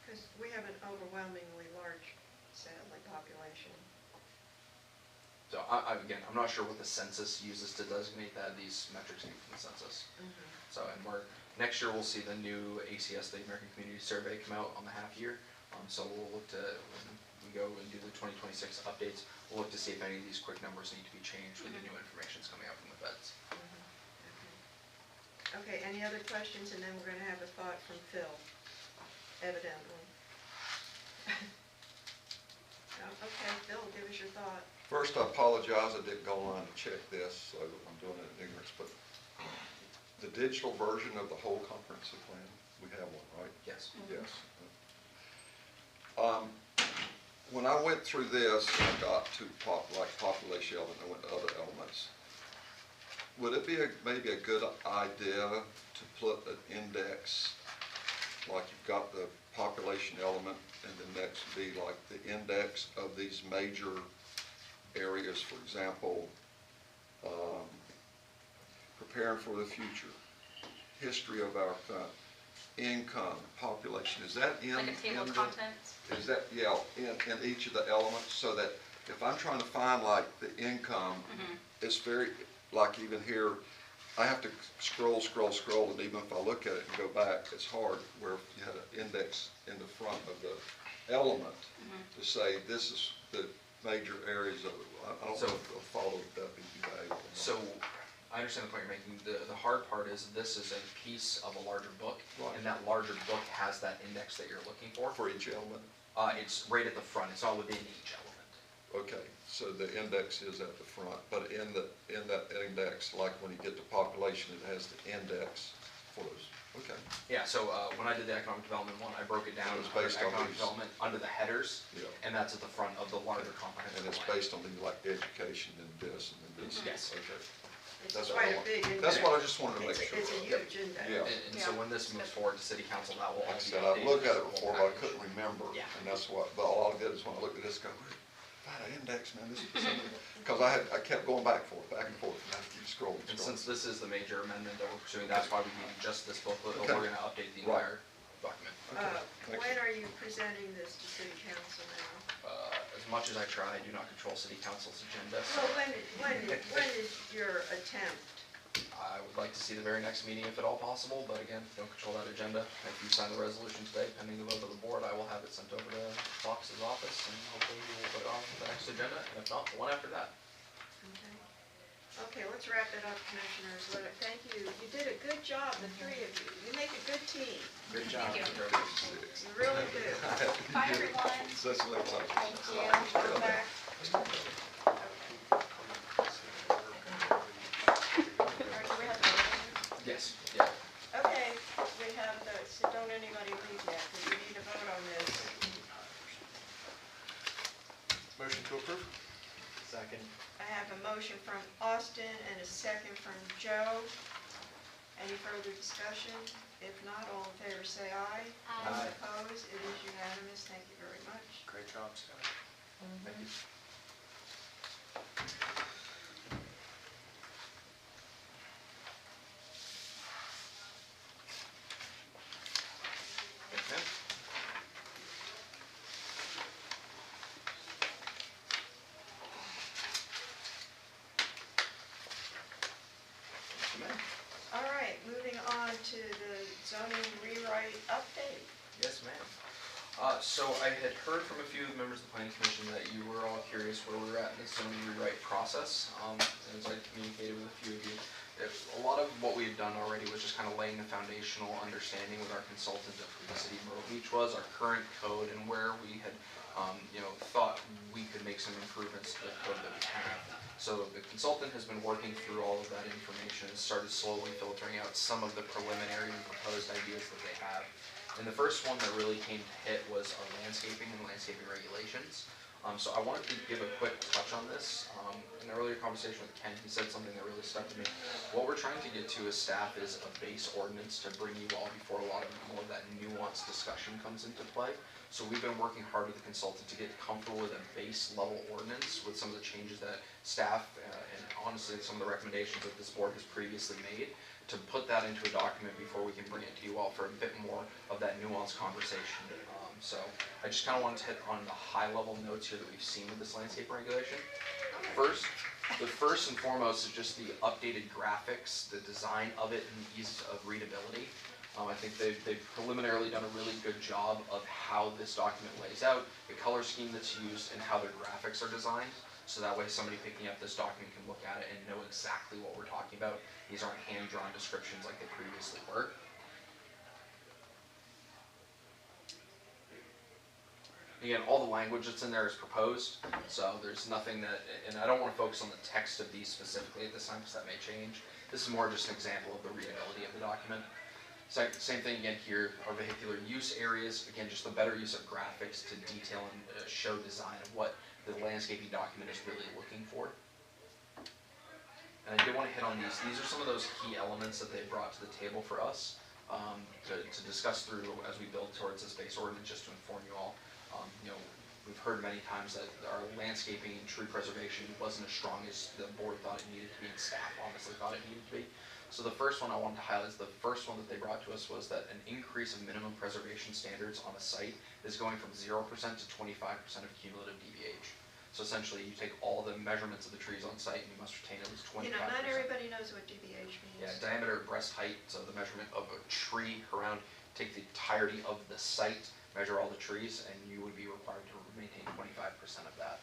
Because we have an overwhelmingly large, sadly, population. So again, I'm not sure what the census uses to designate that. These metrics came from the census. Mm-hmm. So and next year we'll see the new ACS, the American Community Survey, come out on the half year. So we'll look to when we go and do the 2026 updates, we'll look to see if any of these quick numbers need to be changed with the new information that's coming out from the feds. Okay, any other questions? And then we're going to have a thought from Phil, evidently. Okay, Phil, give us your thought. First, I apologize, I didn't go online to check this, so I'm doing it in ignorance, but the digital version of the whole comprehensive plan, we have one, right? Yes. Yes. When I went through this, I got to population element, I went to other elements. Would it be maybe a good idea to put an index, like you've got the population element, and the next be like the index of these major areas, for example, preparing for the future, history of our income, population, is that in? Like a table of contents? Is that, yeah, in each of the elements, so that if I'm trying to find like the income, it's very, like even here, I have to scroll, and even if I look at it and go back, it's hard, where you had an index in the front of the element to say this is the major areas of it. I don't know if I'll follow that be valuable. So I understand the point you're making. The hard part is this is a piece of a larger book, Right. and that larger book has that index that you're looking for. For each element? It's right at the front. It's not within each element. Okay, so the index is at the front, but in that index, like when you get to population, it has the index for those. Okay. Yeah, so when I did the economic development one, I broke it down It was under based on economic these- development under the headers, Yeah. and that's at the front of the larger comprehensive And it's plan. based on things like education and this and then this. Yes. Okay. It's That's what I quite a want. big index. That's what I just wanted to make It's sure. a huge index. Yeah. And so when this moves forward to city council, that will all Like I be said, updated. I've looked at it as a before, whole but I package. couldn't remember. Yeah. And that's what, but all I did is when I looked at this, go, God, an index, man, this is something. Because I kept going back and forth, and I had to keep scrolling. And since this is the major amendment that we're pursuing, that's why we need just this booklet, but Okay. we're gonna update the Right. entire document. Thank When you. are you presenting this to city council now? As much as I try, I do not control city council's agenda, so Well, when is your attempt? I would like to see the very next meeting if at all possible, but again, don't control that agenda. If you sign the resolution today, pending the vote of the board, I will have it sent over to Fox's office, and hopefully we will put it on the next agenda, and if not, the one after that. Okay, let's wrap it up, commissioners. Thank you. You did a good job, the three of you. You make a good team. Good job. Thank you. You really do. Bye, everyone. Such a little. Thank you. Come back. Yes, yeah. Okay, we have so don't anybody leave yet, because we need to vote on this. Motion to approve? Second. I have a motion from Austin and a second from Joe. Any further discussion? If not, all in favor say aye. Aye. Opposed? It is unanimous. Thank you very much. Great job, Scott. Thank you. Okay. Ma'am. All right, moving on to the zoning rewrite update. Yes, ma'am. So I had heard from a few members of the planning commission that you were all curious where we were at in the zoning rewrite process. And as I communicated with a few of you, a lot of what we had done already was just kind of laying the foundational understanding with our consultant of who the city of Myrtle Beach was, our current code, and where we had, thought we could make some improvements to the code that we have. So the consultant has been working through all of that information and started slowly filtering out some of the preliminary and proposed ideas that they have. And the first one that really came to hit was our landscaping and landscaping regulations. So I wanted to give a quick touch on this. In an earlier conversation with Ken, he said something that really stuck to me. What we're trying to get to as staff is a base ordinance to bring you all before a lot of more of that nuanced discussion comes into play. So we've been working hard with the consultant to get comfortable with a base level ordinance with some of the changes that staff and honestly some of the recommendations that this board has previously made, to put that into a document before we can bring it to you all for a bit more of that nuanced conversation. So I just kind of wanted to hit on the high level notes here that we've seen with this landscape regulation. The first and foremost is just the updated graphics, the design of it, and the ease of readability. I think they've preliminarily done a really good job of how this document lays out, the color scheme that's used, and how the graphics are designed. So that way somebody picking up this document can look at it and know exactly what we're talking about. These aren't hand-drawn descriptions like they previously were. Again, all the language that's in there is proposed, so there's nothing that, and I don't want to focus on the text of these specifically at this time because that may change. This is more just an example of the readability of the document. So, same thing again here, our vehicular use areas, again, just the better use of graphics to detail and show design of what the landscaping document is really looking for. And I did want to hit on these. These are some of those key elements that they brought to the table for us to discuss through as we build towards this base ordinance, just to inform you all. We've heard many times that our landscaping and tree preservation wasn't as strong as the board thought it needed to be, and staff honestly thought it needed to be. So the first one I wanted to highlight is the first one that they brought to us was that an increase of minimum preservation standards on a site is going from 0% to 25% of cumulative DBH. So essentially, you take all the measurements of the trees on site and you must retain at least 25%. Not everybody knows what DBH means. Yeah, diameter, breast height, so the measurement of a tree around, take the entirety of the site, measure all the trees, and you would be required to maintain 25% of that.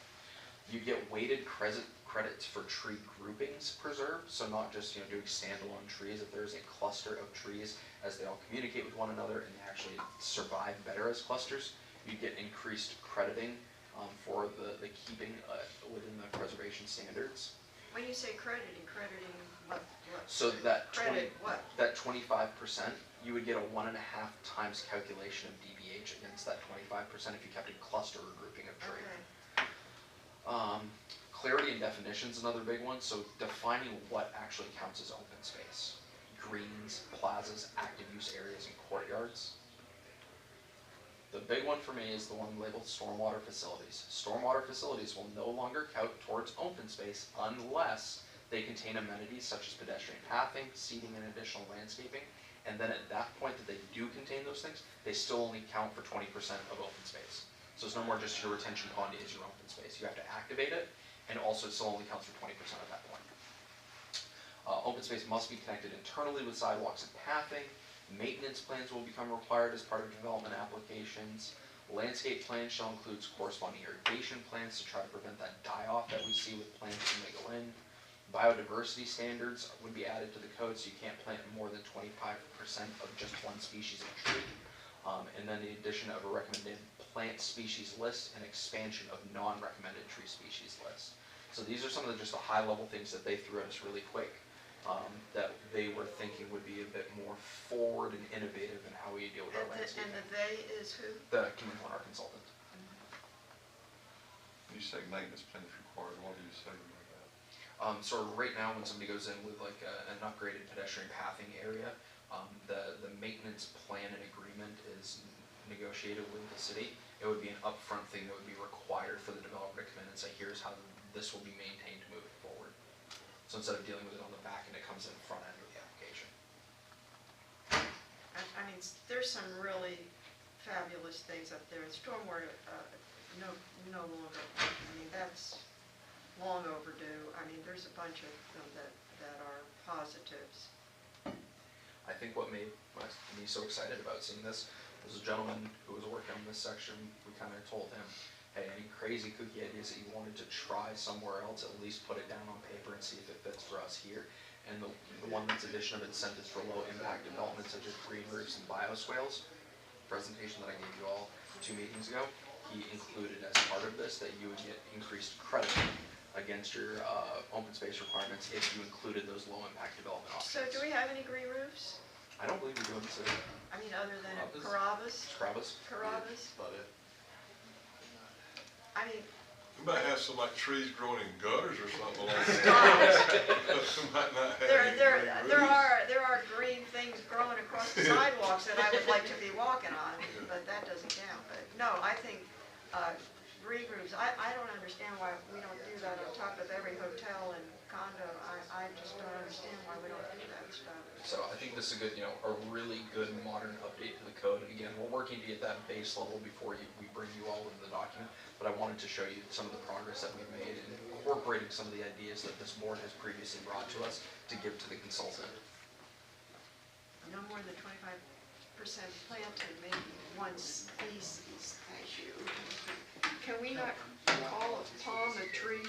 You get weighted credits for tree groupings preserved, so not just doing standalone trees. If there's a cluster of trees, as they all communicate with one another and they actually survive better as clusters, you get increased crediting for the keeping within the preservation standards. When you say crediting what? So that Credit what? That 25%, you would get a 1.5 times calculation of DBH against that 25% if you kept a cluster or grouping of tree. Okay. Clarity and definition is another big one. So defining what actually counts as open space. Greens, plazas, active use areas, and courtyards. The big one for me is the one labeled stormwater facilities. Stormwater facilities will no longer count towards open space unless they contain amenities such as pedestrian pathing, seating, and additional landscaping. And then at that point that they do contain those things, they still only count for 20% of open space. So it's no more just your retention pond is your open space. You have to activate it, and also it still only counts for 20% at that point. Open space must be connected internally with sidewalks and pathing. Maintenance plans will become required as part of development applications. Landscape plans shall include corresponding irrigation plans to try to prevent that die-off that we see with plants when they go in. Biodiversity standards would be added to the code, so you can't plant more than 25% of just one species of tree. And then the addition of a recommended plant species list and expansion of non-recommended tree species list. So these are some of the just the high-level things that they threw at us really quick. That they were thinking would be a bit more forward and innovative in how we deal with our landscape. And the they is who? The Kim and our consultant. you say maintenance plan is required, what do you say about that? So right now, when somebody goes in with like an upgraded pedestrian pathing area, the maintenance plan and agreement is negotiated with the city. It would be an upfront thing that would be required for the developer to come in and say, here's how this will be maintained moving forward. So instead of dealing with it on the back end, it comes in front end of the application. I mean, there's some really fabulous things up there. Stormwater, no longer, I mean, that's long overdue. I mean, there's a bunch of them that are positives. I think what made me so excited about seeing this was a gentleman who was working on this section. We kind of told him, hey, any crazy kooky ideas that you wanted to try somewhere else, at least put it down on paper and see if it fits for us here. And the one that's addition of incentives for low impact development such as green roofs and bioswales, presentation that I gave you all 2 meetings ago, he included as part of this that you would get increased credit against your open space requirements if you included those low impact development So options. do we have any green roofs? I don't believe we do in the city. I mean, other than at Carrabba's? Carrabba's? Carrabba's? About it. I mean, We might have some like trees growing in gutters or something along that. We might not have any green roofs. there are green things growing across the sidewalks that I would like to be walking on, but that doesn't count. But no, I think green roofs, I don't understand why we don't do that on top of every hotel and condo. I just don't understand why we don't do that stuff. So I think this is a good, a really good modern update to the code. And again, we're working to get that base level before we bring you all into the document. But I wanted to show you some of the progress that we've made in incorporating some of the ideas that this board has previously brought to us to give to the consultant. No more than 25% planted, maybe one species. Thank you. Can we not call a palm a tree?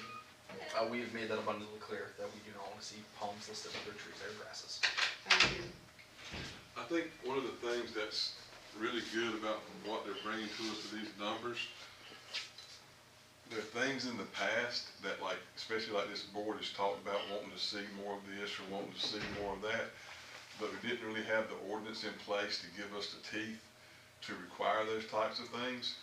We've made that abundantly clear that we do not want to see palms listed under trees or grasses. Thank you. I think one of the things that's really good about what they're bringing to us to these numbers, there are things in the past that like, especially like this board has talked about wanting to see more of this or wanting to see more of that, but we didn't really have the ordinance in place to give us the teeth to require those types of things.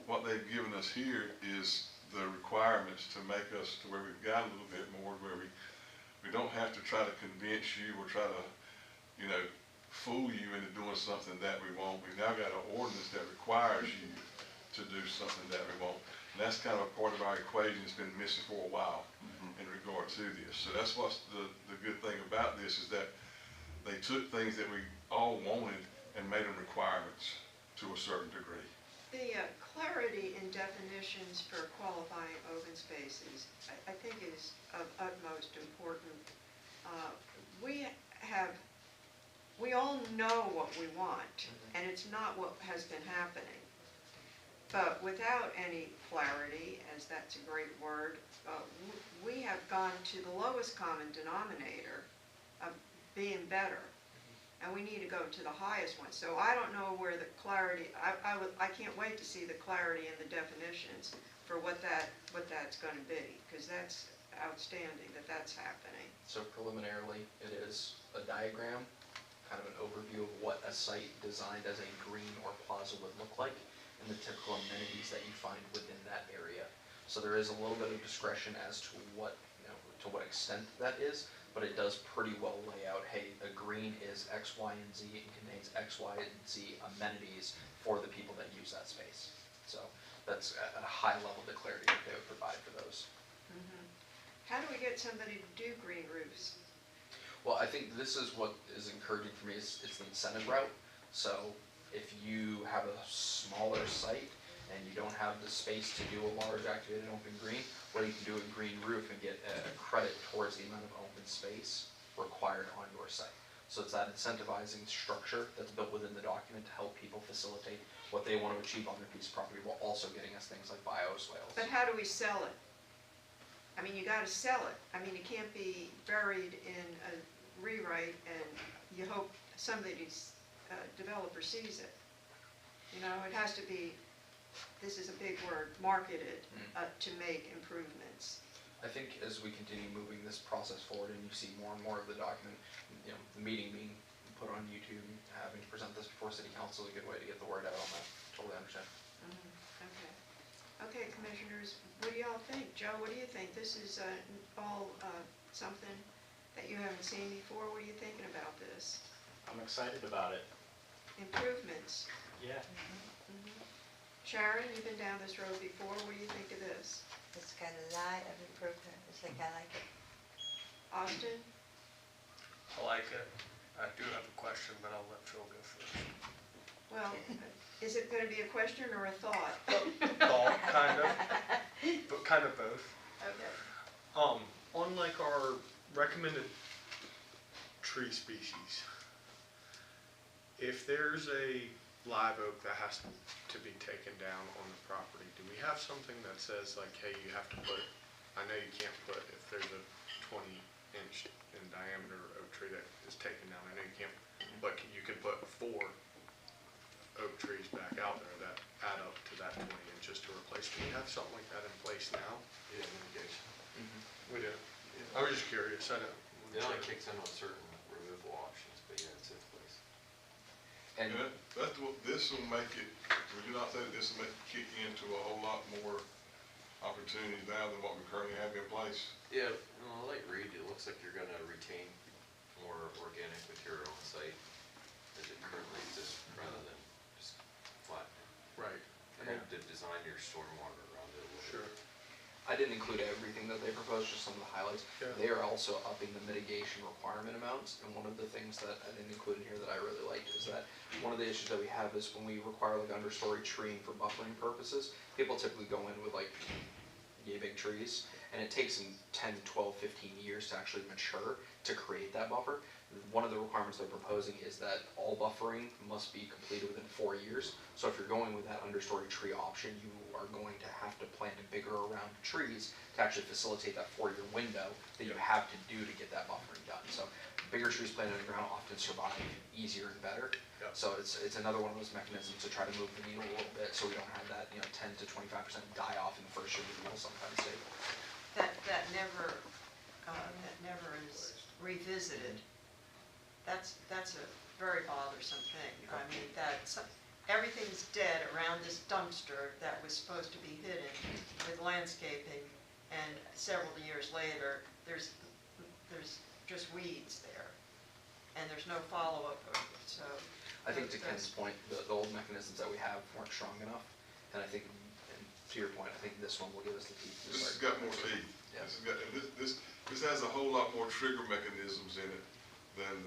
What they've given us here is the requirements to make us to where we've got a little bit more, where we don't have to try to convince you or try to, fool you into doing something that we want. We've now got an ordinance that requires you to do something that we want. And that's kind of a part of our equation that's been missing for a while in regard to this. So that's what's the good thing about this is that they took things that we all wanted and made them requirements to a certain degree. The clarity in definitions for qualifying open spaces, I think is of utmost importance. We all know what we want, and it's not what has been happening. But without any clarity, as that's a great word, we have gone to the lowest common denominator of being better. And we need to go to the highest one. So I don't know where the clarity, I can't wait to see the clarity in the definitions for what that's going to be, because that's outstanding that that's happening. So preliminarily, it is a diagram, kind of an overview of what a site designed as a green or plaza would look like, and the typical amenities that you find within that area. So there is a little bit of discretion as to what, to what extent that is, but it does pretty well lay out, hey, a green is X, Y, and Z, and contains X, Y, and Z amenities for the people that use that space. So that's at a high level the clarity that they would provide for those. How do we get somebody to do green roofs? Well, I think this is what is encouraging for me, is it's the incentive route. So if you have a smaller site and you don't have the space to do a large activated open green, well, you can do a green roof and get a credit towards the amount of open space required on your site. So it's that incentivizing structure that's built within the document to help people facilitate what they want to achieve on their piece of property, while also getting us things like bioswales. But how do we sell it? I mean, you got to sell it. I mean, it can't be buried in a rewrite and you hope somebody's developer sees it. It has to be, this is a big word, marketed to make improvements. I think as we continue moving this process forward and you see more and more of the document, the meeting being put on YouTube, having to present this before City Council is a good way to get the word out on that. Totally understand. Okay. Okay, commissioners, what do y'all think? Joe, what do you think? This is all something that you haven't seen before. What are you thinking about this? I'm excited about it. Improvements. Yeah. Sharon, you've been down this road before. What do you think of this? It's got a lot of improvement. It's like, I like it. Austin? I like it. I do have a question, but I'll let Phil go first. Well, is it going to be a question or a thought? Thought, kind of, but kind of both. Okay. On like our recommended tree species, if there's a live oak that has to be taken down on the property, do we have something that says like, hey, you have to put, I know you can't put, if there's a 20-inch in diameter oak tree that is taken down, I know you can't, but you can put 4 oak trees back out there that add up to that 20 inches to replace. Do we have something like that in place now? Yeah, mitigation. We do. I was just curious. I know. It only kicks in on certain removal options, but yeah, it's in place. And This will make it, would you not say that this will make it kick into a whole lot more opportunities now than what we currently have in place? Yeah, like Reed, it looks like you're gonna retain more organic material on site as it currently exists, rather than just flat. Right. And then to design your stormwater around it a little Sure. bit. I didn't include everything that they proposed, just some of the highlights. Yeah. They are also upping the mitigation requirement amounts, and one of the things that I didn't include in here that I really liked is that one of the issues that we have is when we require like understory treeing for buffering purposes, people typically go in with like yay big trees, and it takes them 10, 12, 15 years to actually mature to create that buffer. One of the requirements they're proposing is that all buffering must be completed within 4 years. So if you're going with that understory tree option, you are going to have to plant a bigger round of trees to actually facilitate that 4-year window that you have to do to get that buffering done. So bigger trees planted in the ground often survive easier and better. Yeah. So it's another one of those mechanisms to try to move the needle a little bit so we don't have that 10 to 25% die off in the first year of the needle sometimes too. That never is revisited. That's a very bothersome thing. I mean, everything's dead around this dumpster that was supposed to be hidden with landscaping, and several years later, there's just weeds there, and there's no follow-up of it, so. I think to Ken's point, the old mechanisms that we have weren't strong enough, and I think, and to your point, I think this one will give us the teeth to This has start. got more teeth. Yeah. This has a whole lot more trigger mechanisms in it than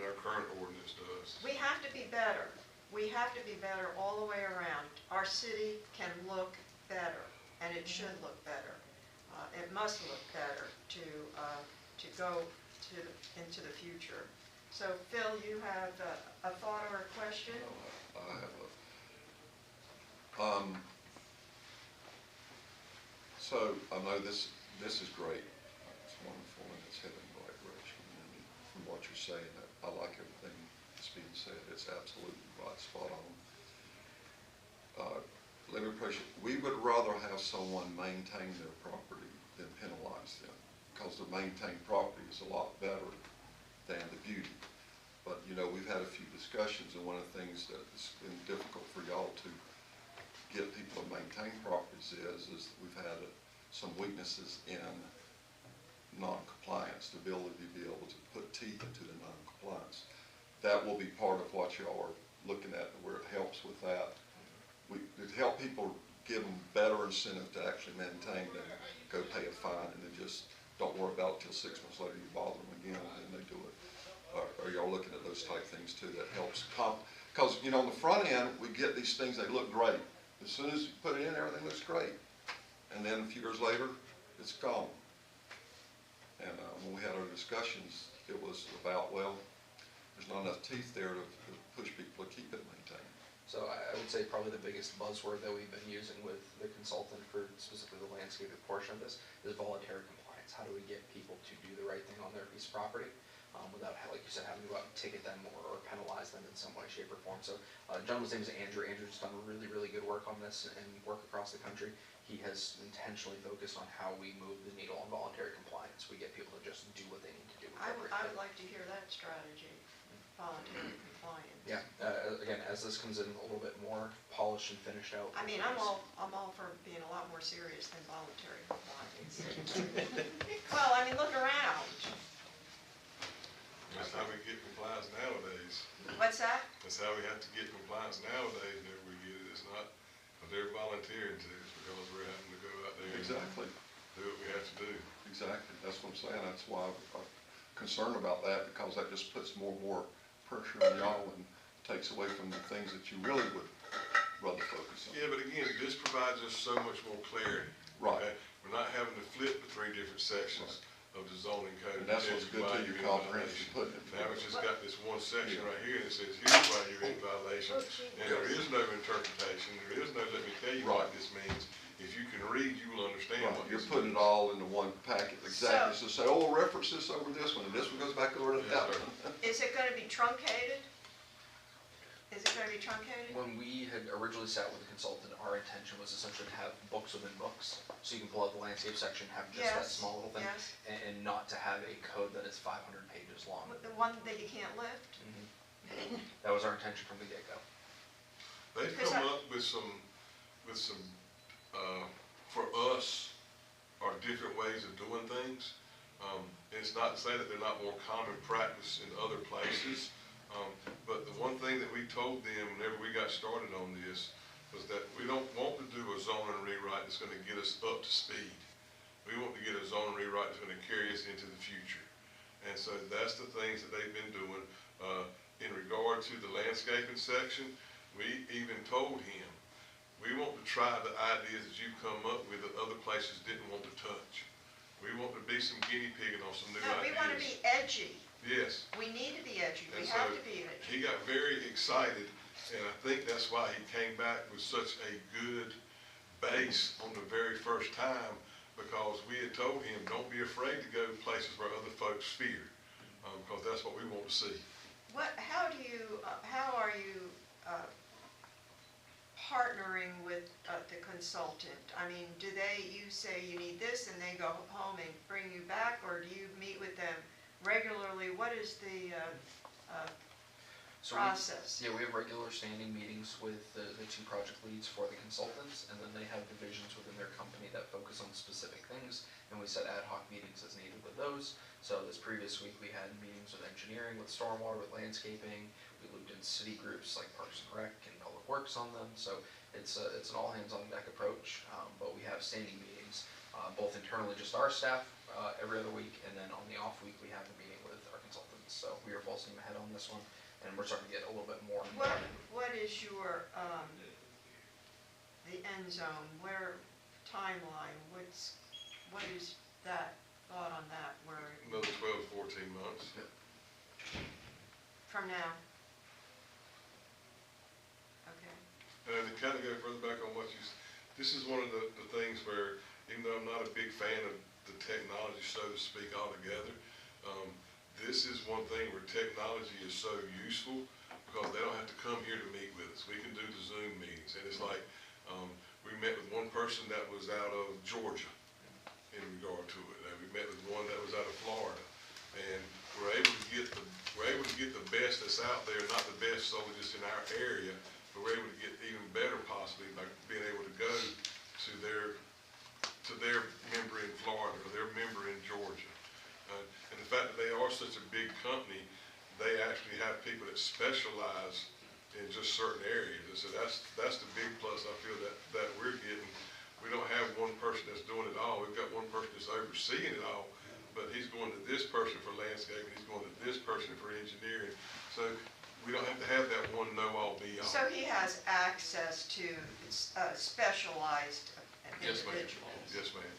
our current ordinance does. We have to be better. We have to be better all the way around. Our city can look better, and it should look better. It must look better to go into the future. So, Phil, you have a thought or a question? I have so I know this is great. It's wonderful and it's heading in the right direction. And from what you're saying, I like everything that's being said. It's absolutely right, spot on. Let me appreciate, we would rather have someone maintain their property than penalize them, because the maintained property is a lot better than the beauty. But, we've had a few discussions, and one of the things that's been difficult for y'all to get people to maintain properties is that we've had some weaknesses in non-compliance, the ability to be able to put teeth into the non-compliance. That will be part of what y'all are looking at, where it helps with that. It help people, give them better incentive to actually maintain than go pay a fine and then just don't worry about it till 6 months later you bother them again and then they do it. Are y'all looking at those type things too? That helps because on the front end we get these things, they look great. As soon as you put it in, everything looks great, and then a few years later it's gone. And when we had our discussions, it was about, well, there's not enough teeth there to push people to keep it maintained. So I would say probably the biggest buzzword that we've been using with the consultant for specifically the landscaping portion of this is voluntary compliance. How do we get people to do the right thing on their piece of property without, like you said, having to go out and ticket them or penalize them in some way, shape, or form. So the gentleman's name is Andrew. Andrew's done really, really good work on this and work across the country. He has intentionally focused on how we move the needle on voluntary compliance. We get people to just do what they need to do. I would like to hear that strategy. voluntary compliance. Yeah, again, as this comes in a little bit more polished and finished out. I mean, I'm all for being a lot more serious than voluntary compliance. Well, I mean, look around. That's how we get compliance nowadays. What's that? That's how we have to get compliance nowadays, and we get it. It's not what they're volunteering to, it's because we're having to go out there and Exactly, do what we have to do. exactly. That's what I'm saying. That's why I'm concerned about that, because that just puts more and more pressure on y'all and takes away from the things that you really would rather focus on. Yeah, but again, this provides us so much more clarity. Right. Okay? We're not having to flip the 3 different sections of the zoning code. And that's tell what's you good why to you're your in comprehensive violation. putting it. Now it's just got this one section right here that says, here's why you're in violation, and there is no interpretation, there is no, let me tell you what Right. this means. If you can read, you will understand Right, what you're this putting it means. all into one packet, exactly. So say, oh, we'll reference this over this one, and this one goes back over to Yes, that sir. one. Is it gonna be truncated? Is it gonna be truncated? When we had originally sat with the consultant, our intention was essentially to have books within books. So you can pull out the landscape section, have just that Yes, small little thing, yes. and not to have a code that is 500 pages long. The one that you can't lift? That was our intention from the get-go. They've Because come up with some, for us, are different ways of doing things. And it's not to say that they're not more common practice in other places. But the one thing that we told them whenever we got started on this was that we don't want to do a zoning rewrite that's gonna get us up to speed. We want to get a zoning rewrite that's gonna carry us into the future. And so that's the things that they've been doing. In regard to the landscaping section, we even told him, we want to try the ideas that you've come up with that other places didn't want to touch. We want to be some guinea pigging on some new No, we ideas. wanna be edgy. Yes. We need to be edgy. We And have so to be edgy. he got very excited, and I think that's why he came back with such a good base on the very first time, because we had told him, don't be afraid to go places where other folks fear, because that's what we want to see. How are you partnering with the consultant? I mean, you say you need this and they go home and bring you back, or do you meet with them regularly? What is the So process? we have regular standing meetings with the 2 project leads for the consultants, and then they have divisions within their company that focus on specific things, and we set ad hoc meetings as needed with those. So this previous week, we had meetings with engineering, with stormwater, with landscaping. We looped in city groups like Parks and Rec and Public Works on them, so it's an all hands on deck approach, but we have standing meetings, both internally, just our staff, every other week, and then on the off week, we have a meeting with our consultants. So we are full steam ahead on this one, and we're starting to get a little bit more and more. What is your, the end zone, timeline, what is that, thought on that, where, Another 12 to 14 months. from now? Okay. And to kind of go further back on what this is one of the things where, even though I'm not a big fan of the technology, so to speak, altogether, this is one thing where technology is so useful, because they don't have to come here to meet with us. We can do the Zoom meetings, and it's like, we met with one person that was out of Georgia in regard to it, and we met with one that was out of Florida, and we're able to get the best that's out there, not the best solely just in our area, but we're able to get even better possibly by being able to go to their member in Florida or their member in Georgia. And the fact that they are such a big company, they actually have people that specialize in just certain areas. And so that's the big plus I feel that we're getting. We don't have one person that's doing it all. We've got one person that's overseeing it all, but he's going to this person for landscaping, he's going to this person for engineering. So we don't have to have that one know-all, be-all. So he has access to specialized Yes, ma'am. individuals? Yes, ma'am.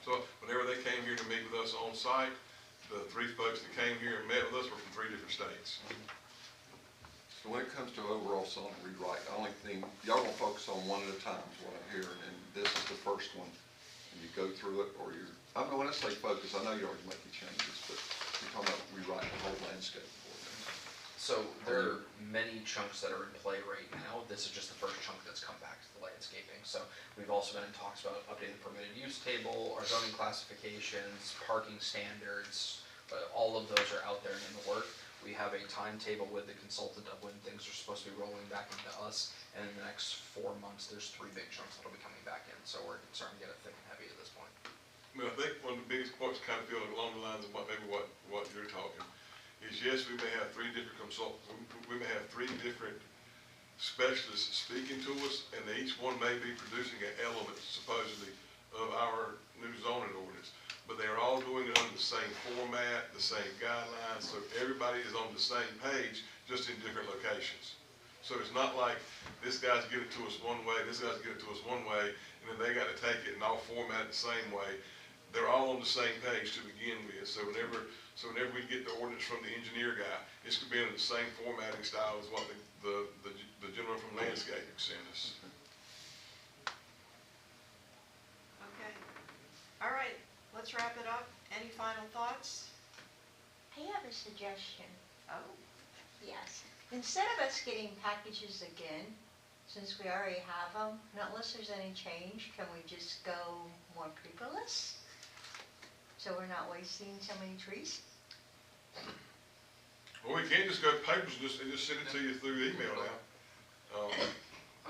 So whenever they came here to meet with us on site, the 3 folks that came here and met with us were from 3 different states. So when it comes to overall zoning rewrite, the only thing, y'all gonna focus on one at a time is what I'm hearing, and this is the first one. And you go through it, or I'm going to say focus, I know you're already making changes, but you're talking about rewriting the whole landscape ordinance. So there are many chunks that are in play right now. This is just the first chunk that's come back to the landscaping. So we've also been in talks about updating the permitted use table, our zoning classifications, parking standards, all of those are out there and in the work. We have a timetable with the consultant of when things are supposed to be rolling back into us, and in the next 4 months, there's 3 big chunks that'll be coming back in, so we're starting to get it thick and heavy at this point. Well, I think one of the biggest points kind of feel along the lines of what you're talking is, yes, we may have 3 different consultants, we may have 3 different specialists speaking to us, and each one may be producing an element supposedly of our new zoning ordinance, but they're all doing it under the same format, the same guidelines, so everybody is on the same page, just in different locations. So it's not like this guy's get it to us one way, this guy's get it to us one way, and then they got to take it and all format it the same way. They're all on the same page to begin with, so whenever we get the ordinance from the engineer guy, it's gonna be in the same formatting style as what the gentleman from landscaping sent us. Okay. All right, let's wrap it up. Any final thoughts? I have a suggestion. Oh, Yes. Instead of us getting packages again, since we already have them, unless there's any change, can we just go more paperless? So we're not wasting so many trees? Well, we can't just go papers, and just send it to you through email now.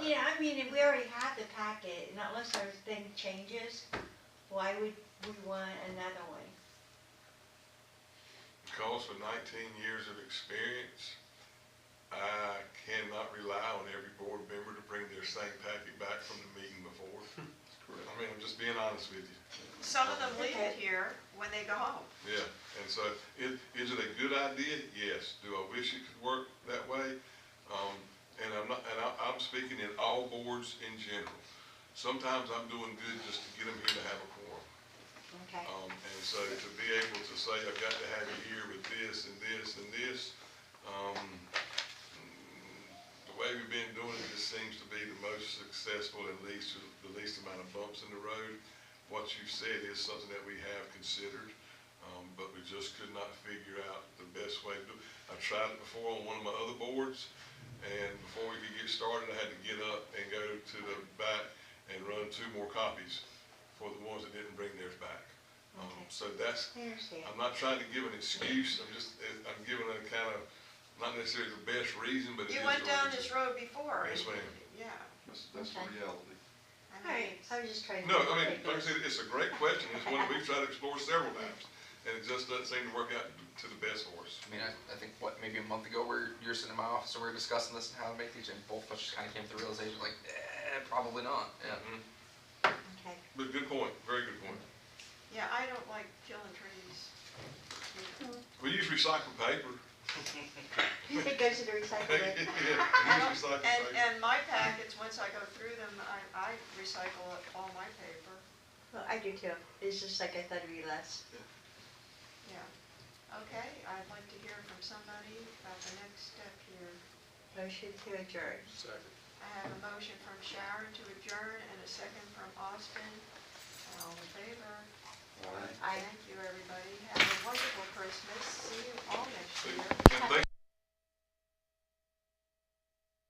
Yeah, I mean, if we already have the packet, and unless our thing changes, why would we want another one? Because with 19 years of experience, I cannot rely on every board member to bring their same packet back from the meeting before. I mean, I'm just being honest with you. some of them leave it here when they go home. Yeah, and so, is it a good idea? Yes. Do I wish it could work that way? And I'm speaking in all boards in general. Sometimes I'm doing good just to get them here to have a quorum. Okay. And so to be able to say, I've got to have it here with this and this and this, the way we've been doing it just seems to be the most successful and the least amount of bumps in the road. What you've said is something that we have considered, but we just could not figure out the best way to do it. I've tried it before on one of my other boards, and before we could get started, I had to get up and go to the back and run 2 more copies for the ones that didn't bring theirs back. Okay. So that's, I understand. I'm not trying to give an excuse, I'm giving a kind of, not necessarily the best reason, but it is You the went down reason. this road before. Yes, and- ma'am. Yeah. That's the Okay. reality. I All right, mean, I was just trying to. No, I mean, like I said, it's a great question, it's one that we've tried to explore several times, and it just doesn't seem to work out to the best for us. I mean, I think, maybe a month ago, you're sitting in my office and we were discussing this and how to make these, and both of us just kind of came to the realization, like, probably not, yeah. Okay. But good point, very good point. Yeah, I don't like killing trees. We use recycled paper. It goes to the recycle bin. Yeah, I we don't- use recycled And, paper. and my packets, once I go through them, I recycle all my paper. Well, I do too. It's just like I thought it'd be less. Yeah. Okay, I'd like to hear from somebody about the next step here. Motion to adjourn. Second. I have a motion from Sharon to adjourn and a second from Austin. All in favor? Aye. Thank you, everybody. Have